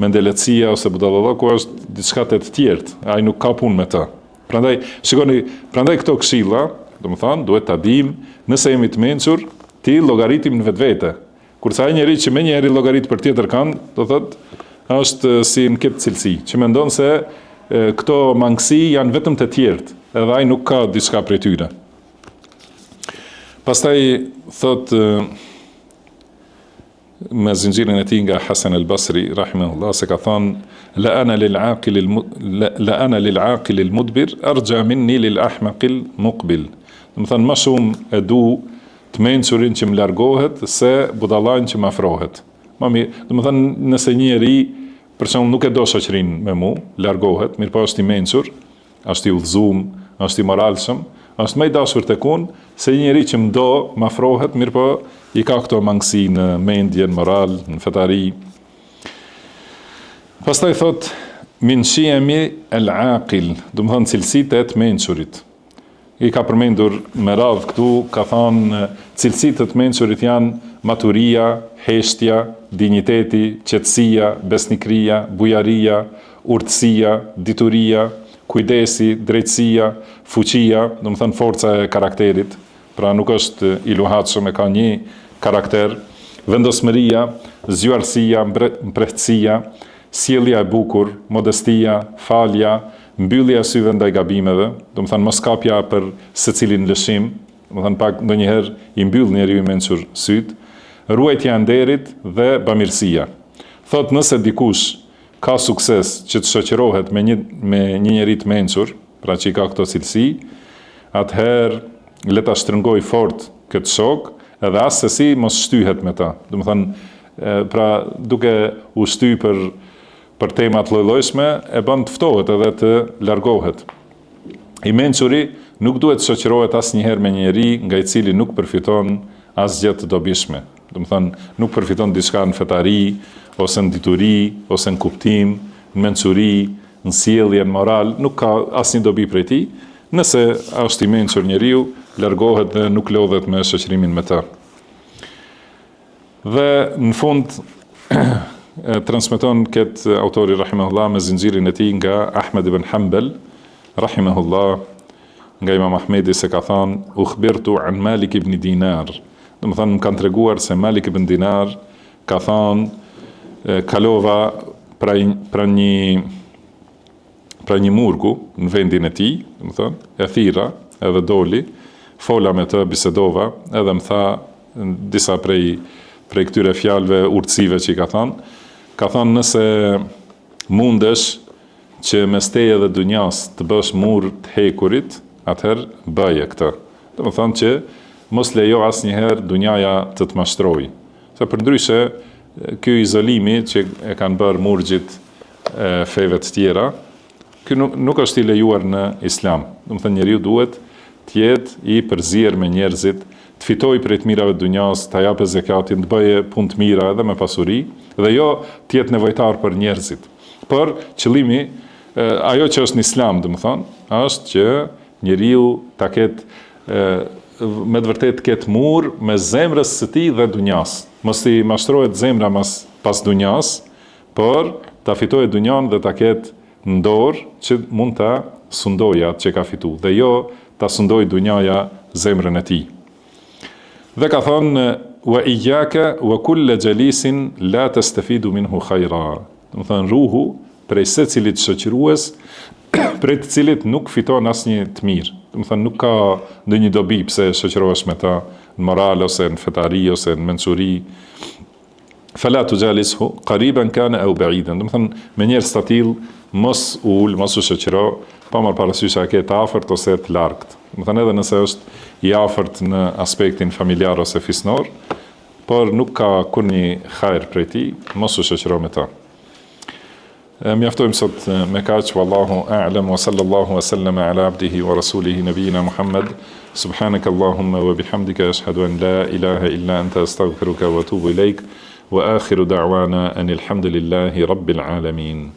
mendeletësia ose budallallaku është diçka të tjerë, ai nuk ka punë me të. Prandaj shikoni, prandaj këto këshilla, domethënë duhet ta dim, nëse jemi të mençur, ti llogaritim në vetvete. Kurse ai njeri që menjëherë llogarit për tjetër kanë, do thotë është si në këtë cilësi, që mendon se këto mangësi janë vetëm të tjerët, edhe ai nuk ka diçka prej tyre. Pastaj thot me zinxhirin e tij nga Hasan al-Basri rahimahullah se ka thënë la ana lil aqil al-mudbir arja minni lil ahmaq al-muqbil. Do të thënë më shumë e du të mençurin që më largohet se budallain që më afrohet. Më mirë, do të thënë nëse një njeri për shembull nuk e do shoqërinë me mua, largohet, mirë po është i mençur, është i udhëzuar, është i moralshëm, është më i dashur tek unë se një njeri që më do, më afrohet, mirë po i ka këto mangësi në mendje, në moral, në fetari. Pastaj thot min shiemi al-aqil, do të thonë cilësitë e të mençurit. I ka përmendur me radhë këtu, ka thonë cilësitë e të mençurit janë maturia, heshtja, dinjiteti, qetësia, besnikëria, bujaria, urtësia, dituria, kujdesi, drejtësia, fuqia, do të thonë forca e karakterit, pra nuk është i luhatshëm, e ka një karakter, vendosmëria, zgjuarësia, mprehtësia, sjellja e bukur, modestia, falja, mbyllja e syve ndaj gabimeve, do të thonë mos kapja për secilin lëshim, do të thonë pak ndonjëherë i mbyll njeriu i mençur syt, ruajtja e nderit dhe bamirësia. Thot nëse dikush ka sukses që të shoqërohet me një njeri të mençur, pra që i ka këto cilësi, atëherë le ta shtrëngoj fort këtë shok, edhe asesi mos shtyhet me ta. Do të thonë pra duke u shty për temat lloj-llojshme, e bën të ftohet edhe të largohet. I mençuri nuk duhet të shoqërohet asnjëherë me një njeri nga i cili nuk përfiton asgjë të dobishme. Do të thonë nuk përfiton diçka në fetari, ose në dituri, ose në kuptim, në mençuri, në sjellje, në moral, nuk ka asnjë dobi prej tij. Nëse është i mençur njeriu, largohet dhe nuk lodhet me shoqërimin me të. Dhe në fund transmeton këtë autori rahimahullah me zinxhirin e tij nga Ahmed ibn Hanbal rahimahullah, nga Imam Ahmedi se ka thënë ukhbirtu an Malik ibn Dinar. Do të thonë më kanë treguar se Malik ibn Dinar ka thënë kalova pra një murgu në vendin e tij, do të thonë, e thira edhe doli, fola me të, bisedova, edhe më tha disa prej këtyre fjalëve urtësive që i ka thënë nëse mundesh që mes teje dhe dunjas të bësh mur të hekurit, atëherë bëje këtë. Do të thonë që mos lejo asnjëherë dunjaja të mashtrojë. Se përndryshe ky izolimi që e kanë bërë murxhit feve të tjera, ky nuk është i lejuar në Islam. Do të thonë njeriu duhet të jetë i përzier me njerëzit, të fitoj prej të mirave të dunjas, të japë zekatin, të bëje punë të mira edhe me pasuri, dhe jo të jetë nevojtar për njerëzit. Por qëllimi, ajo që është në Islam, do të thonë, është që njeriu ta ketë me të vërtetë ketë mur me zemrës së tij dhe dunjas. Mos i mashtrohet zemra pas dunjas, por ta fitojë dunjan dhe ta ketë në dorë që mund ta sundojë atë që ka fituar, dhe jo ta sundojë dunjaja zemrën e tij. Dhe ka thonë wa iyyaka wa kull jalisin la tastafidu minhu khayra. Do të thonë ruhu prej secilit shoqërues prej të cilit nuk fiton asnjë të mirë. Do të thonë nuk ka ndonjë dobi pse shoqërohesh me ta në moral ose në fetari ose në mençuri. Fala tujalishu qariban kana aw ba'idan. Do të thonë me njerëz të tillë mos u shoqëro, pa marrë parasysh a ke të afërt ose të largët. Do të thonë edhe nëse është i afërt në aspektin familjar ose fisnor, por nuk ka kur një hajër prej tij, mos u shoqëro me ta. Mjaftojmë sot me kaq, wallahu a'lam, wa sallallahu wa sallama ala abdihi wa rasulihi nabiyina Muhammad. Subhanaka Allahumma wa bihamdika ashhadu an la ilaha illa anta astaghfiruka wa atubu ilaik. Wa akhiru da'wana anil hamdulillahi rabbil alamin.